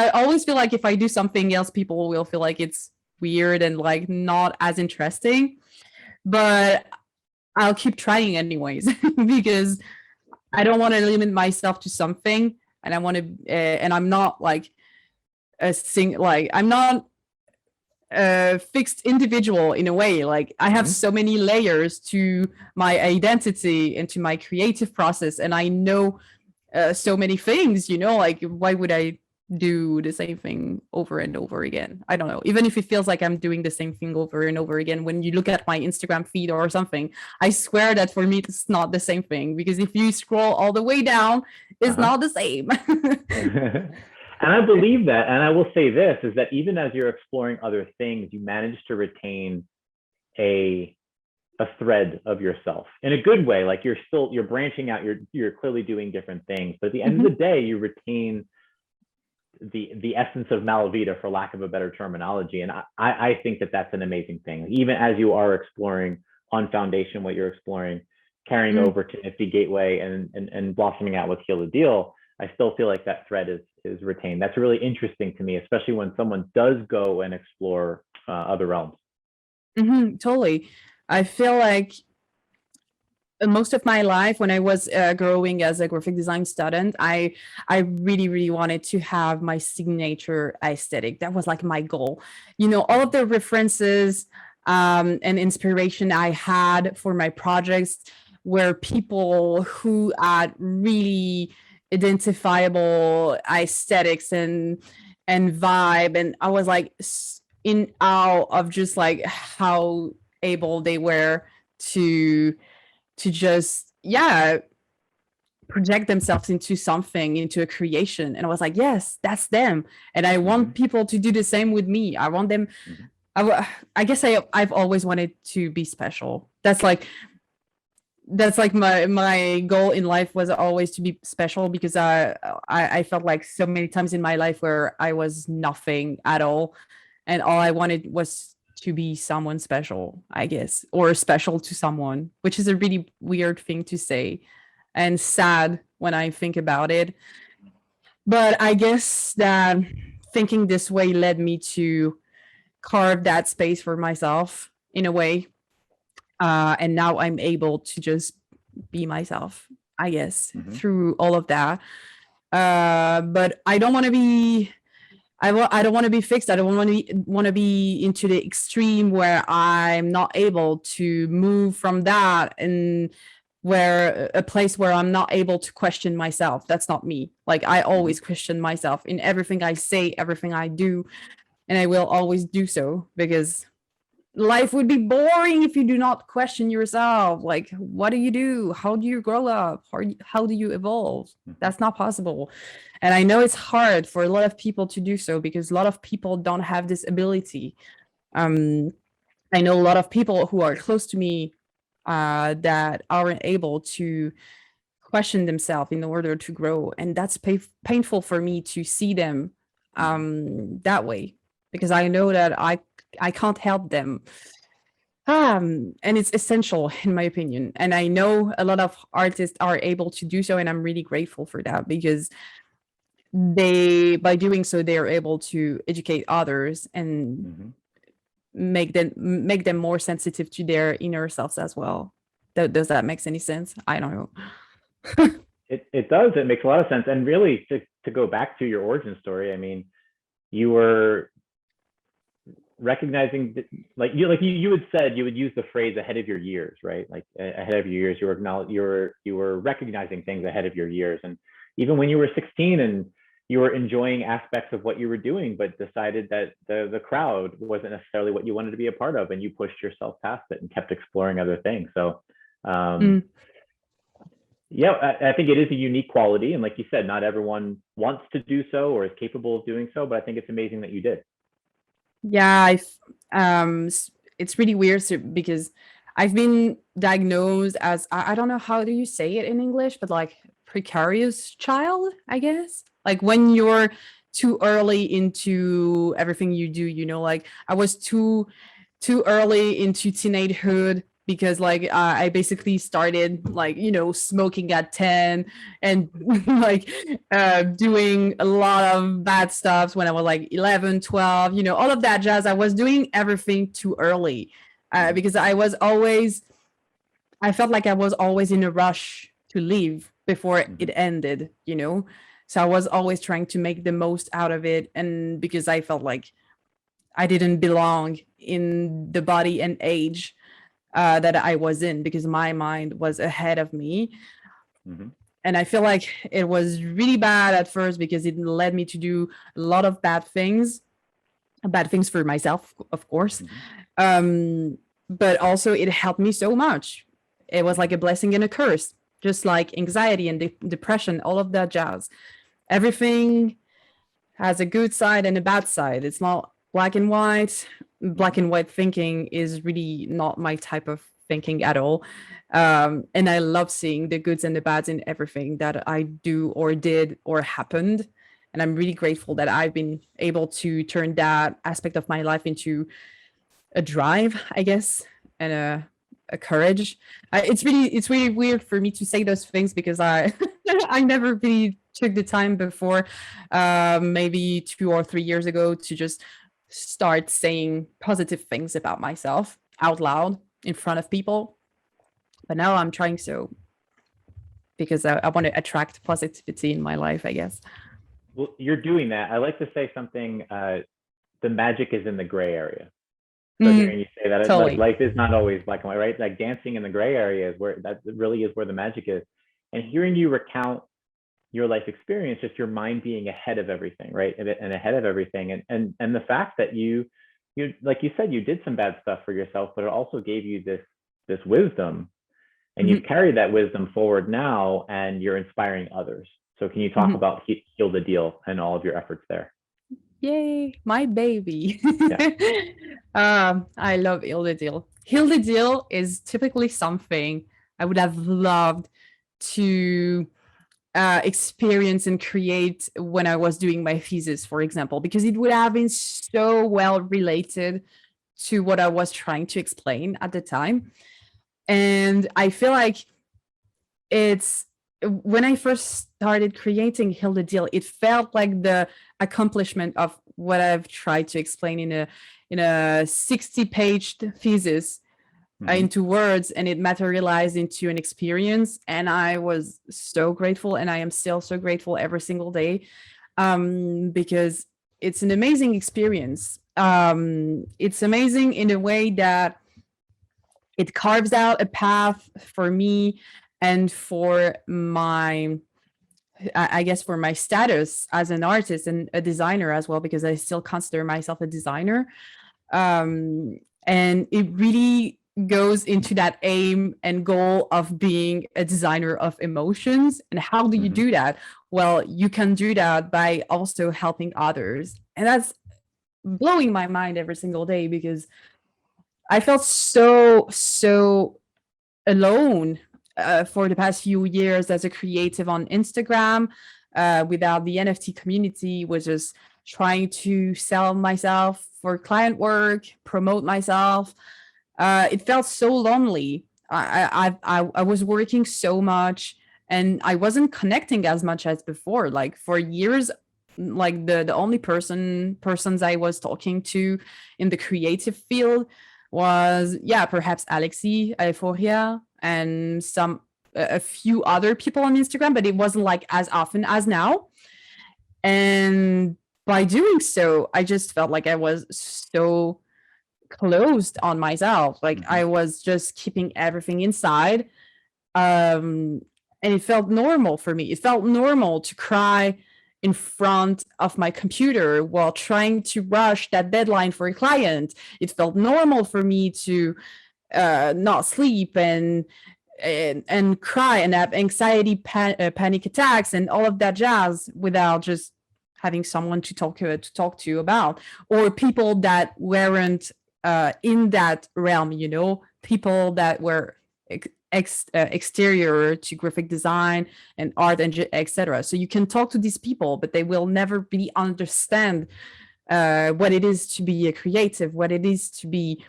always feel like if I do something else, people will feel like it's weird and like not as interesting. But I'll keep trying anyways because I don't want to limit myself to something, and I want to, and I'm not like I'm not a fixed individual in a way. Like I have so many layers to my identity and to my creative process, and I know so many things, like why would I do the same thing over and over again? I don't know. Even if it feels like I'm doing the same thing over and over again, when you look at my Instagram feed or something, I swear that for me it's not the same thing, because if you scroll all the way down, it's not the same. And I believe that. And I will say this, is that even as you're exploring other things, you manage to retain a thread of yourself in a good way. Like you're branching out, you're clearly doing different things, but at the end of the day, you retain the essence of Maalavidaa, for lack of a better terminology. And I think that that's an amazing thing. Even as you are exploring on Foundation what you're exploring, carrying over to NFT Gateway and blossoming out with Heal the Deal, I still feel like that thread is retained. That's really interesting to me, especially when someone does go and explore other realms. Totally. I feel like most of my life, when I was growing as a graphic design student, I really, really wanted to have my signature aesthetic. That was like my goal. All of the references and inspiration I had for my projects were people who had really identifiable aesthetics and vibe, and I was like in awe of just like how able they were to just project themselves into something, into a creation. And I was like, yes, that's them, and I want people to do the same with me. I want them. I guess I've always wanted to be special. That's like my goal in life, was always to be special, because I felt like so many times in my life where I was nothing at all, and all I wanted was to be someone special, I guess, or special to someone, which is a really weird thing to say and sad when I think about it. But I guess that thinking this way led me to carve that space for myself in a way. And now I'm able to just be myself, I guess, through all of that. But I don't want to be, I don't want to be fixed. I don't want to be into the extreme where I'm not able to move from that, and where a place where I'm not able to question myself. That's not me. Like I always question myself in everything I say, everything I do, and I will always do so, because life would be boring if you do not question yourself. Like, what do you do? How do you grow up? How do you evolve? That's not possible. And I know it's hard for a lot of people to do so, because a lot of people don't have this ability. I know a lot of people who are close to me that aren't able to question themselves in order to grow. And that's painful for me to see them that way, because I know that I can't help them. And it's essential, in my opinion. And I know a lot of artists are able to do so, and I'm really grateful for that, because by doing so, they are able to educate others and make them more sensitive to their inner selves as well. Does that make any sense? I don't know. It does. It makes a lot of sense. And really, to go back to your origin story, I mean, you were recognizing that, like you had said, you would use the phrase ahead of your years, right? Like ahead of your years, you were recognizing things ahead of your years. And even when you were 16 and you were enjoying aspects of what you were doing, but decided that the crowd wasn't necessarily what you wanted to be a part of, and you pushed yourself past it and kept exploring other things. So yeah, I think it is a unique quality. And like you said, not everyone wants to do so or is capable of doing so, but I think it's amazing that you did. Yeah, it's really weird because I've been diagnosed as I don't know how do you say it in English, but like precarious child, I guess. Like when you're too early into everything you do, like I was too early into teenagehood because like I basically started like smoking at 10 and like doing a lot of bad stuff when I was like 11, 12, all of that jazz. I was doing everything too early because I felt like I was always in a rush to leave before it ended, so I was always trying to make the most out of it, and because I felt like I didn't belong in the body and age that I was in because my mind was ahead of me. Mm-hmm. And I feel like it was really bad at first because it led me to do a lot of bad things for myself, of course. But also it helped me so much. It was like a blessing and a curse, just like anxiety and depression, all of that jazz. Everything has a good side and a bad side. It's not black and white. Black and white thinking is really not my type of thinking at all. And I love seeing the goods and the bads in everything that I do or did or happened. And I'm really grateful that I've been able to turn that aspect of my life into a drive, I guess, and a courage. It's really weird for me to say those things because I I never really took the time before, maybe 2 or 3 years ago, to just start saying positive things about myself out loud in front of people. But now I'm trying so because I want to attract positivity in my life, I guess. Well, you're doing that. I like to say something, the magic is in the gray area. So hearing you say that, totally. like life is not always black and white, right? Like dancing in the gray area is where that really is where the magic is. And hearing you recount your life experience, just your mind being ahead of everything, right? And ahead of everything. And the fact that you like you said, you did some bad stuff for yourself, but it also gave you this wisdom, and you've carried that wisdom forward now, and you're inspiring others. So can you talk about Heal the Deal and all of your efforts there? Yay, my baby. I love Heal the Deal. Heal the Deal is typically something I would have loved to experience and create when I was doing my thesis, for example, because it would have been so well related to what I was trying to explain at the time. And I feel like it's when I first started creating Heal the Deal, it felt like the accomplishment of what I've tried to explain in a 60-page thesis into words, and it materialized into an experience. And I was so grateful, and I am still so grateful every single day, because it's an amazing experience. It's amazing in a way that it carves out a path for me and for my, I guess, for my status as an artist and a designer as well, because I still consider myself a designer. And it really goes into that aim and goal of being a designer of emotions. And how do you do that? Well, you can do that by also helping others. And that's blowing my mind every single day because I felt so alone for the past few years as a creative on Instagram, without the NFT community, was just trying to sell myself for client work, promote myself. It felt so lonely. I was working so much and I wasn't connecting as much as before. Like for years, like the only persons I was talking to in the creative field was perhaps Alexi, Euphoria, and a few other people on Instagram, but it wasn't like as often as now. And by doing so, I just felt like I was so closed on myself. Like I was just keeping everything inside. And it felt normal for me. It felt normal to cry in front of my computer while trying to rush that deadline for a client. It felt normal for me to not sleep and cry and have anxiety, panic attacks and all of that jazz without just having someone to talk to about, or people that weren't in that realm, you know, people that were exterior to graphic design and art and etc. So you can talk to these people, but they will never really understand what it is to be a creative, what it is to be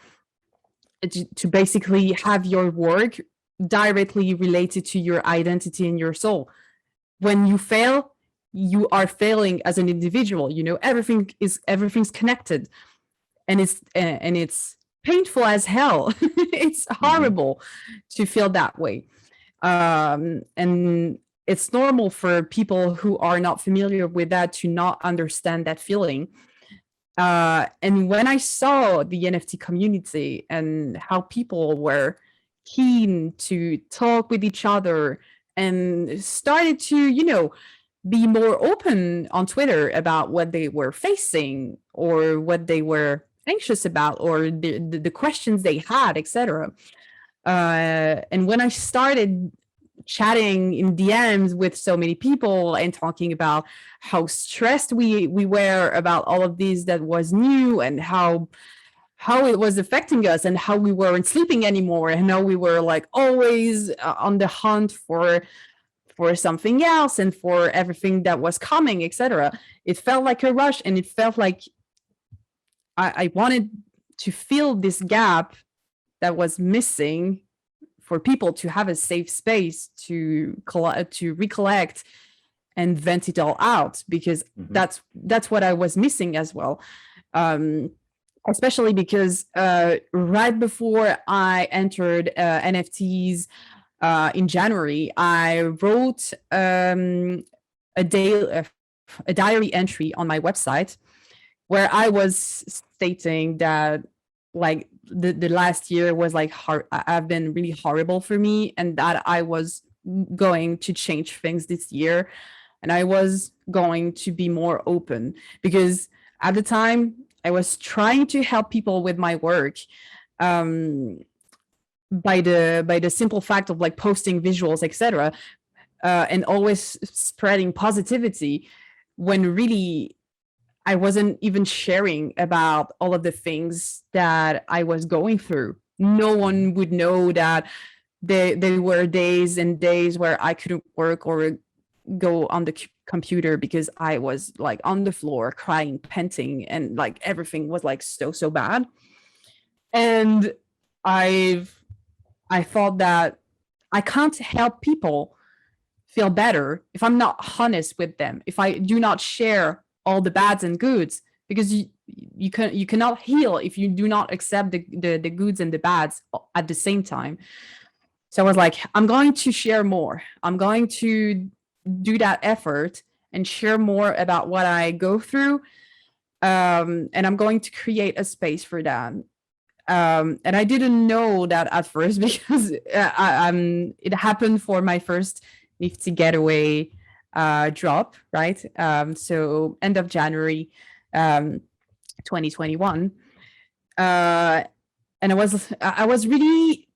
to basically have your work directly related to your identity and your soul. When you fail, you are failing as an individual. You know, everything's connected, and it's painful as hell. It's horrible to feel that way, and it's normal for people who are not familiar with that to not understand that feeling. And when I saw the NFT community and how people were keen to talk with each other and started to, you know, be more open on Twitter about what they were facing or what they were anxious about or the questions they had, etc. And when I started chatting in DMs with so many people and talking about how stressed we were about all of this that was new, and how it was affecting us, and how we weren't sleeping anymore, and how we were like always on the hunt for something else and for everything that was coming, etc. It felt like a rush, and it felt like I wanted to fill this gap that was missing, for people to have a safe space to recollect and vent it all out, because that's what I was missing as well. Especially because right before I entered NFTs in January, I wrote a diary entry on my website where I was stating that, like, the last year was like I've been really horrible for me, and that I was going to change things this year, and I was going to be more open, because at the time I was trying to help people with my work by the simple fact of like posting visuals, etc., and always spreading positivity, when really I wasn't even sharing about all of the things that I was going through. No one would know that there were days and days where I couldn't work or go on the computer because I was like on the floor crying, panting, and like everything was like so bad. And I thought that I can't help people feel better if I'm not honest with them, if I do not share all the bads and goods, because you cannot heal if you do not accept the goods and the bads at the same time. So I was like, I'm going to share more. I'm going to do that effort and share more about what I go through, and I'm going to create a space for that. And I didn't know that at first, because it happened for my first Nifty Getaway drop, right? So end of January 2021. And I was really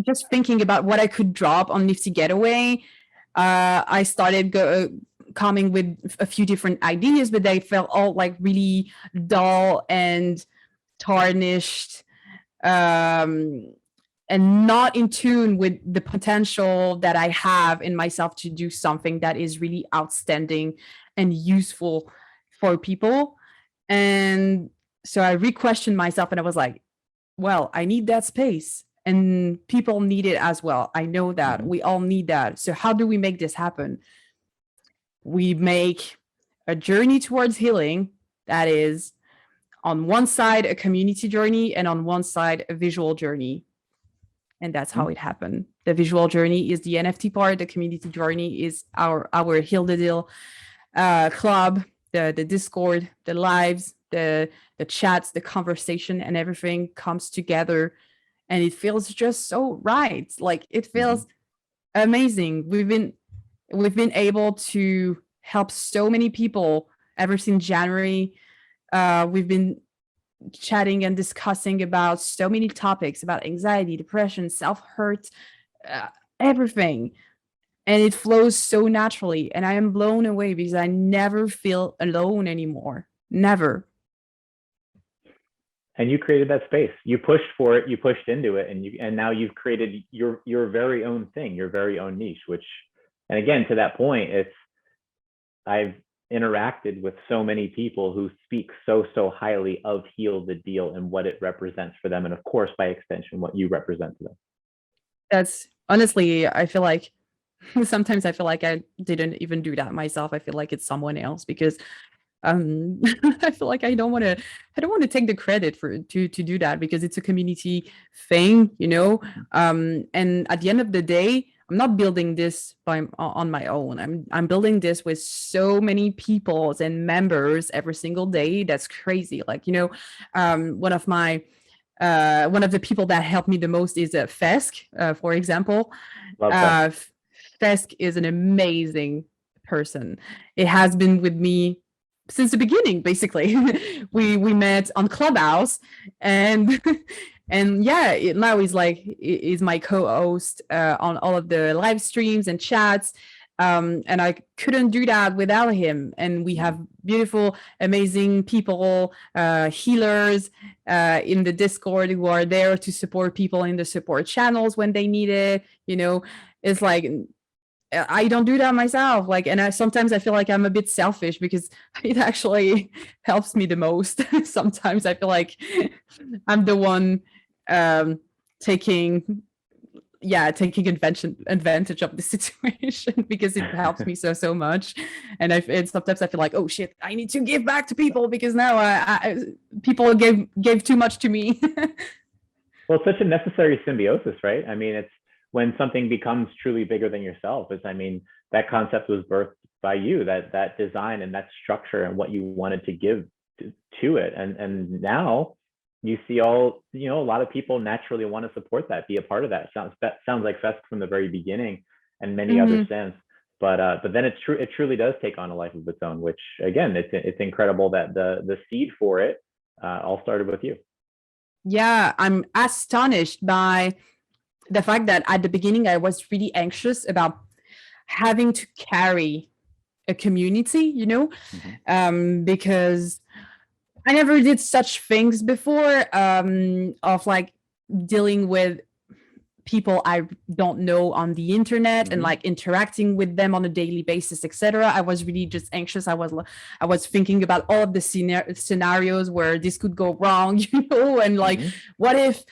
just thinking about what I could drop on Nifty Getaway. I started coming with a few different ideas, but they felt all like really dull and tarnished, and not in tune with the potential that I have in myself to do something that is really outstanding and useful for people. And so I re-questioned myself, and I was like, well, I need that space, and people need it as well. I know that we all need that. So how do we make this happen? We make a journey towards healing that is on one side a community journey, and on one side a visual journey. And that's how it happened. The visual journey is the NFT part. The community journey is our healthedeal.club, the Discord, the lives, the chats, the conversation, and everything comes together. And it feels just so right. Like, it feels amazing. We've been able to help so many people ever since January. We've been chatting and discussing about so many topics, about anxiety, depression, self-hurt, everything. and it flows so naturally. And I am blown away because I never feel alone anymore. Never. And you created that space. You pushed for it, you pushed into it, and now you've created your very own thing, your very own niche, which, and again, to that point, I've interacted with so many people who speak so highly of Heal the Deal and what it represents for them, and of course, by extension, what you represent to them. That's honestly, I feel like sometimes I feel like I didn't even do that myself. I feel like it's someone else because I feel like I don't want to take the credit for to do that because it's a community thing, and at the end of the day, I'm not building this on my own. I'm building this with so many people and members every single day. That's crazy. Like, one of the people that helped me the most is Fesk, for example. Love that. Fesk is an amazing person. It has been with me since the beginning, basically. we met on Clubhouse, and and yeah, now he's my co-host on all of the live streams and chats. And I couldn't do that without him. And we have beautiful, amazing people, healers in the Discord who are there to support people in the support channels when they need it. It's like, I don't do that myself. And sometimes I feel like I'm a bit selfish because it actually helps me the most. Sometimes I feel like I'm the one taking advantage of the situation because it helps me so much. And sometimes I feel like, oh shit, I need to give back to people because now people gave too much to me. Well, it's such a necessary symbiosis, right? I mean, it's when something becomes truly bigger than yourself. That concept was birthed by you, that design and that structure and what you wanted to give to it. And now you see a lot of people naturally want to support that, be a part of that. Sounds like Fesk from the very beginning and many other since. But then it truly does take on a life of its own, which again, it's incredible that the seed for it all started with you. Yeah, I'm astonished by the fact that at the beginning I was really anxious about having to carry a community, because I never did such things before, of like dealing with people I don't know on the internet and like interacting with them on a daily basis, etc. I was really just anxious. I was thinking about all of the scenarios where this could go wrong, and like, what if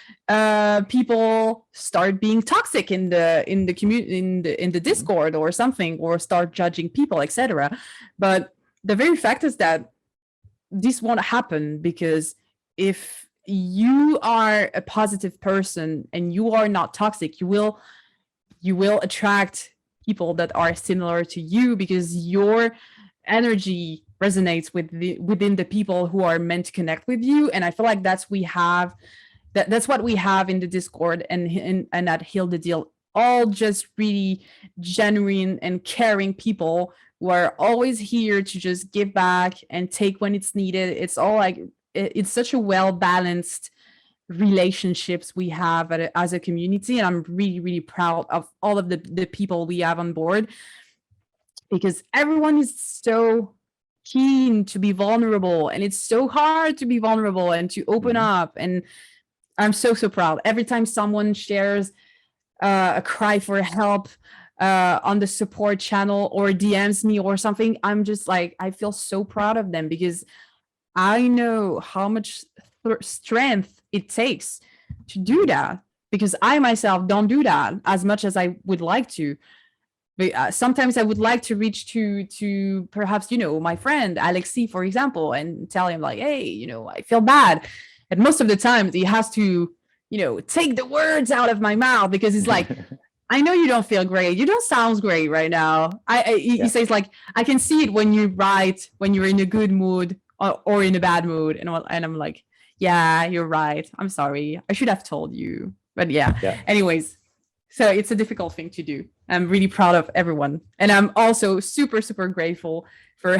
people start being toxic in the community, in the Discord or something, or start judging people, etc. But the very fact is that this won't happen, because if you are a positive person and you are not toxic, you will attract people that are similar to you, because your energy resonates within the people who are meant to connect with you. And I feel like that's what we have in the Discord and at Heal the Deal, all just really genuine and caring people who are always here to just give back and take when it's needed. It's all like, it's such a well-balanced relationships we have as a community. And I'm really, really proud of all of the people we have on board, because everyone is so keen to be vulnerable, and it's so hard to be vulnerable and to open up. And I'm so proud. Every time someone shares a cry for help on the support channel or DMs me or something, I'm just like, I feel so proud of them, because I know how much strength it takes to do that, because I myself don't do that as much as I would like to. But sometimes I would like to reach to perhaps, my friend Alexi, for example, and tell him like, hey, I feel bad. And most of the time he has to, take the words out of my mouth, because he's like, I know you don't feel great. You don't sound great right now. He says like, I can see it when you write, when you're in a good mood or in a bad mood. And I'm like, yeah, you're right. I'm sorry. I should have told you. But yeah. Anyways, so it's a difficult thing to do. I'm really proud of everyone. And I'm also super grateful for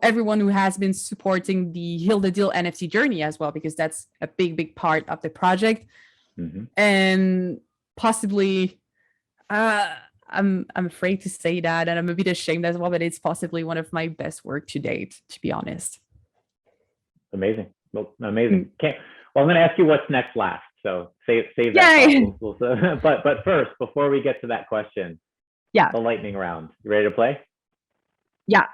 everyone who has been supporting the Heal the Deal NFT journey as well, because that's a big part of the project. And possibly, I'm afraid to say that, and I'm a bit ashamed as well, but it's possibly one of my best work to date, to be honest. Amazing. Well, amazing. Okay. Well, I'm going to ask you what's next last. So save that. But first, before we get to that question, yeah, the lightning round. You ready to play? Yeah.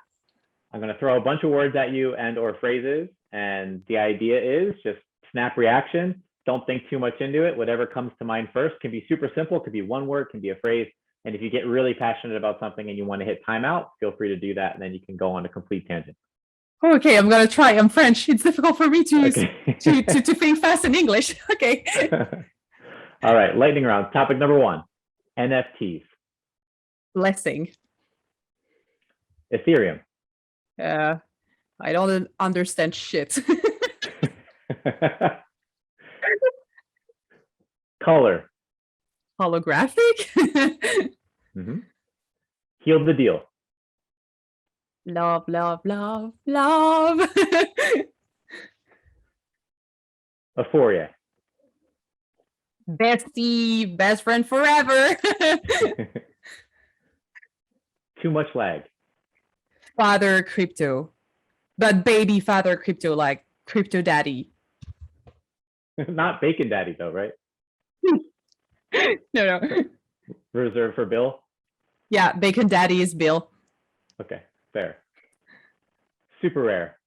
I'm going to throw a bunch of words at you and or phrases, and the idea is just snap reaction. Don't think too much into it. Whatever comes to mind first. Can be super simple, could be one word, can be a phrase. And if you get really passionate about something and you want to hit timeout, feel free to do that, and then you can go on a complete tangent. Okay, I'm gonna try. I'm French. It's difficult for me to think fast in English. Okay. All right, lightning round. Topic number 1, NFTs. Blessing. Ethereum. I don't understand shit. Color. Holographic. Mm-hmm. Healed the deal. Love, love, love, love. Euphoria. Bestie, best friend forever. Too much lag. Father crypto, but baby father crypto, like crypto daddy. Not bacon daddy though, right? No. Reserved for Bill? Yeah, bacon daddy is Bill. Okay, fair. Super rare.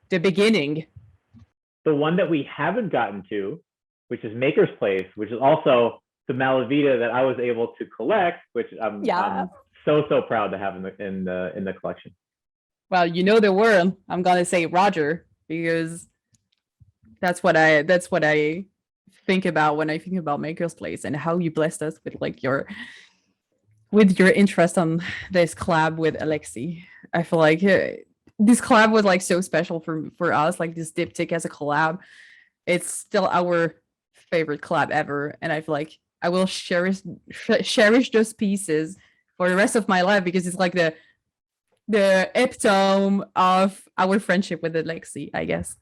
The beginning. The one that we haven't gotten to, which is Maker's Place, which is also the Maalavidaa that I was able to collect, which I'm so proud to have in the collection. Well, you know the word. I'm gonna say Roger, because that's what I think about when I think about Maker's Place and how you blessed us with like your interest on this collab with Alexi. I feel like this collab was like so special for us, like this diptych as a collab. It's still our favorite collab ever, and I feel like I will cherish those pieces for the rest of my life, because it's like the epitome of our friendship with Alexi, I guess.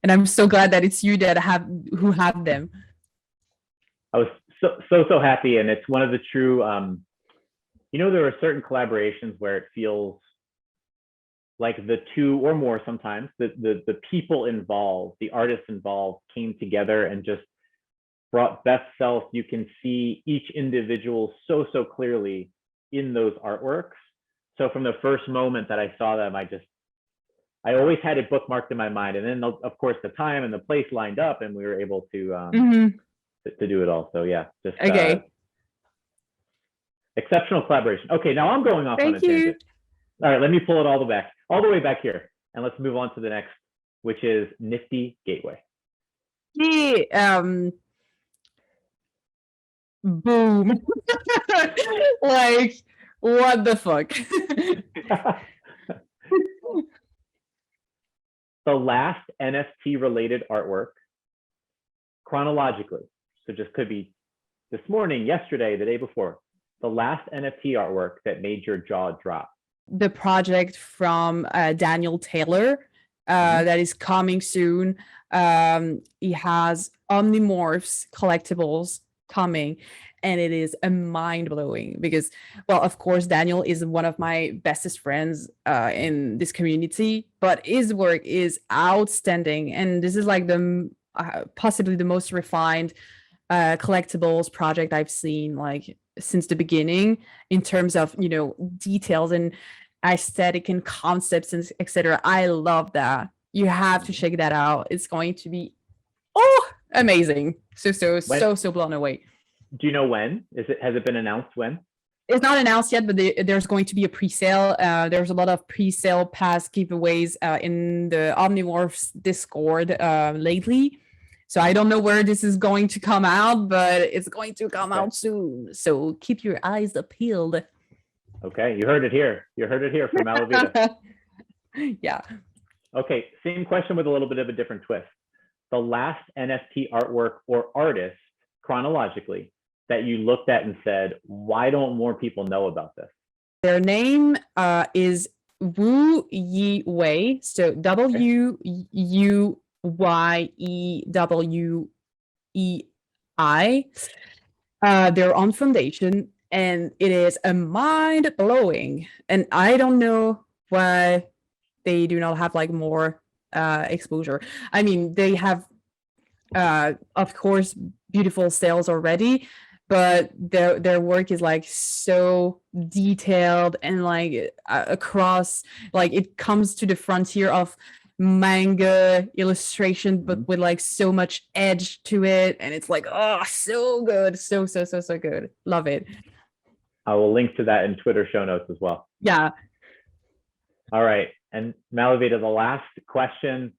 And I'm so glad that it's you who have them. I was so happy, and it's one of the true there are certain collaborations where it feels like the two or more sometimes the people involved, the artists involved, came together and just brought best self. You can see each individual so clearly in those artworks. So from the first moment that I saw them, I always had it bookmarked in my mind, and then of course the time and the place lined up, and we were able to do it all. So yeah, just okay. Exceptional collaboration. Okay, now I'm going off on a tangent. All right, let me pull it all the way back here, and let's move on to the next, which is Nifty Gateway. Yeah. Boom. Like, what the fuck? The last NFT related artwork chronologically, so just could be this morning, yesterday, the day before, the last NFT artwork that made your jaw drop. The project from Daniel Taylor that is coming soon. He has Omnimorphs collectibles coming, and it is a mind-blowing, because, well, of course, Daniel is one of my bestest friends in this community, but his work is outstanding, and this is like the possibly the most refined collectibles project I've seen like since the beginning, in terms of details and aesthetic and concepts and etc. I love that. You have to check that out. It's going to be amazing. So blown away. Do you know when? Has it been announced when? It's not announced yet, but there's going to be a pre-sale. There's a lot of pre-sale pass giveaways in the Omnimorphs Discord lately. So I don't know where this is going to come out, but it's going to come out soon. So keep your eyes peeled. Okay, you heard it here. You heard it here from Maalavidaa. Yeah. Okay, same question with a little bit of a different twist. The last NFT artwork or artist chronologically that you looked at and said, why don't more people know about this? Their name is Wu Yi Wei. So WUYEWEI. Their own foundation. and it is a mind blowing. And I don't know why they do not have like more exposure. I mean, they have, of course, beautiful sales already, but their work is like so detailed and like across, like it comes to the frontier of manga illustration, but with like so much edge to it, and it's like, oh, so good, so good, love it. I will link to that in Twitter show notes as well. Yeah. All right, and Maalavidaa, the last question,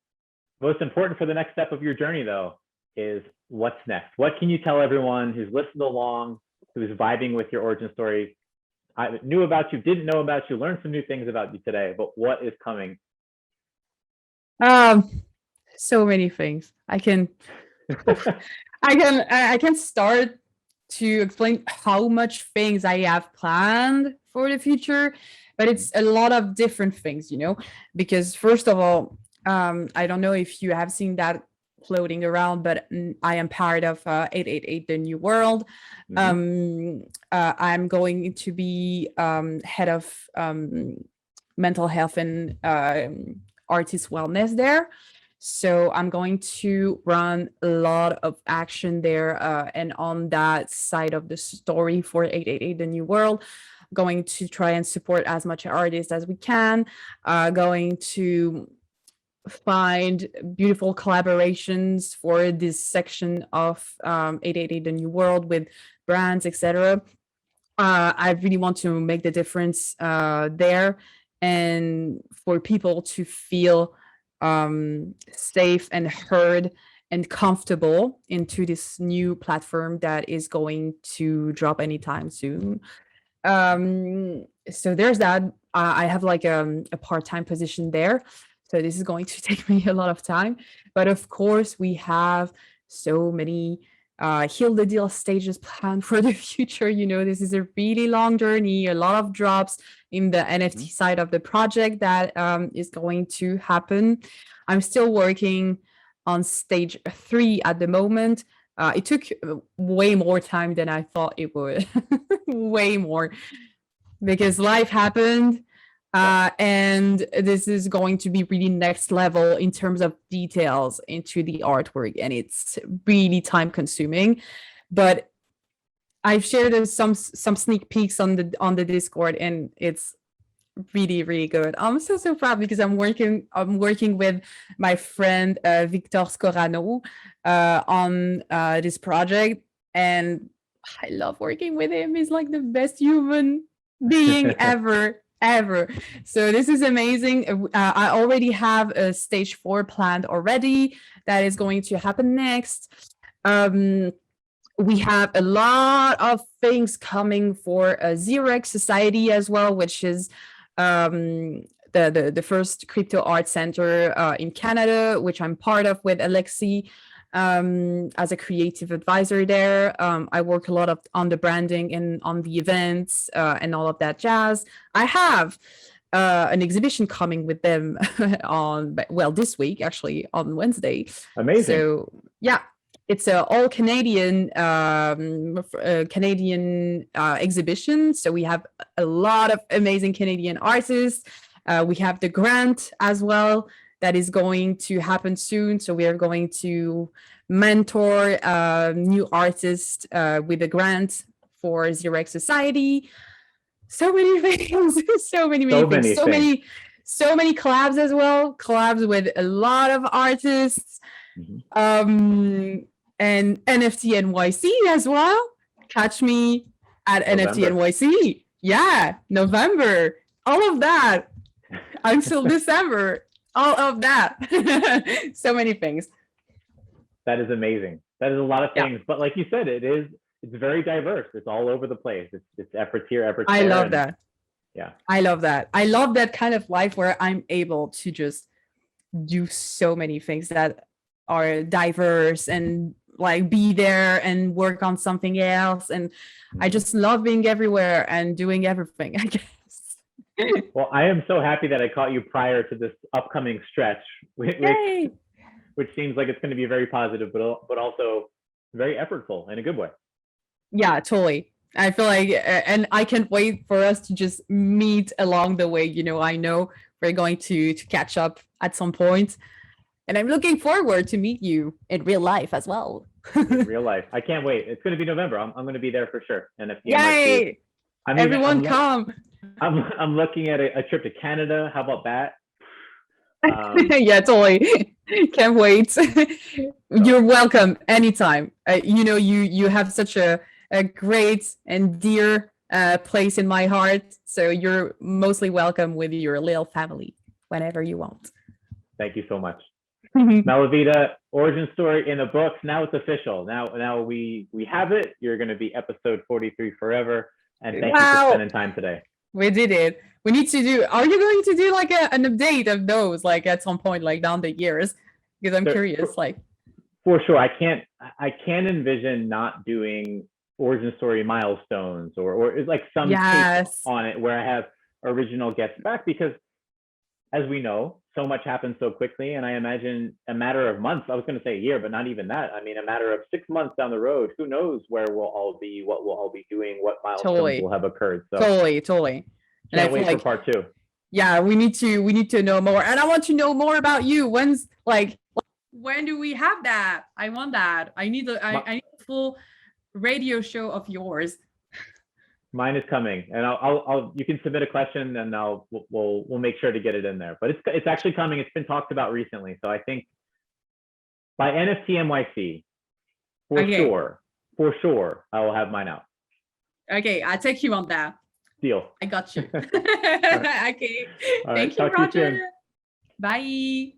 most important for the next step of your journey though, is what's next? What can you tell everyone who's listened along, who's vibing with your origin story? I knew about you, didn't know about you, learned some new things about you today, but what is coming? So many things. I can start to explain how much things I have planned for the future, but it's a lot of different things, because first of all, I don't know if you have seen that floating around, but I am part of 888 The New World. I'm going to be head of mental health and artist wellness there. So I'm going to run a lot of action there, and on that side of the story for 888 The New World, going to try and support as much artists as we can, going to find beautiful collaborations for this section of 888 The New World with brands, etc. I really want to make the difference there, and for people to feel safe and heard and comfortable into this new platform that is going to drop anytime soon. So there's that. I have like a part-time position there, so this is going to take me a lot of time, but of course we have so many Heal the Deal stages planned for the future. This is a really long journey, a lot of drops in the NFT side of the project that is going to happen. I'm still working on stage 3 at the moment. It took way more time than I thought it would. Way more, because life happened. And this is going to be really next level in terms of details into the artwork, and it's really time consuming, but I've shared some sneak peeks on the Discord, and it's really, really good. I'm so proud because I'm working with my friend Victor Scorano on this project, and I love working with him. He's like the best human being ever. So this is amazing. I already have a stage 4 planned already that is going to happen next. We have a lot of things coming for Xerox Society as well, which is the first crypto art center in Canada, which I'm part of with Alexi as a creative advisor there. I work a lot on the branding and on the events and all of that jazz. I have an exhibition coming with them this week, actually, on Wednesday. Amazing. So yeah, it's an all Canadian exhibition. So we have a lot of amazing Canadian artists. We have the grant as well that is going to happen soon. So we are going to mentor new artists with a grant for Xerox Society. So many things, so many collabs as well. Collabs with a lot of artists, and NFT NYC as well. Catch me at NFT NYC. Yeah, November. All of that until December. All of that. So many things. That is amazing. That is a lot of things. But like you said, it's very diverse. It's all over the place. It's efforts here, efforts there. I love that. Yeah. I love that. I love that kind of life where I'm able to just do so many things that are diverse and like be there and work on something else. And I just love being everywhere and doing everything, I guess. Well, I am so happy that I caught you prior to this upcoming stretch, which seems like it's going to be very positive, but also very effortful in a good way. Yeah, totally. I feel like, and I can't wait for us to just meet along the way. I know we're going to catch up at some point, and I'm looking forward to meet you in real life as well. In real life, I can't wait. It's going to be November. I'm going to be there for sure. NFT Yay! Everyone come. I'm looking at a trip to Canada. How about that? Yeah, totally. Can't wait. You're welcome anytime. You have such a great and dear place in my heart. So you're mostly welcome with your little family whenever you want. Thank you so much. Maalavidaa, origin story in the books. Now it's official. Now we have it. You're going to be episode 43 forever. And thank you for spending time today. We did it. We need to do. Are you going to do like an update of those, like at some point, like down the years? Because I'm curious. Like, for sure, I can't envision not doing origin story milestones or like some take on it where I have original guests back, because as we know, so much happens so quickly, and I imagine a matter of months. I was going to say a year, but not even that. I mean, a matter of 6 months down the road, who knows where we'll all be, what we'll all be doing, what milestones will have occurred. So totally. And can't wait for part 2. Yeah, we need to know more, and I want to know more about you. When do we have that? I want that. I need a full radio show of yours. Mine is coming, and I'll you can submit a question, and we'll make sure to get it in there. But it's actually coming. It's been talked about recently, so I think by NFT NYC, for sure, I will have mine out. Okay, I'll take you on that. Deal. I got you. Okay. Thank you, Roger. Bye.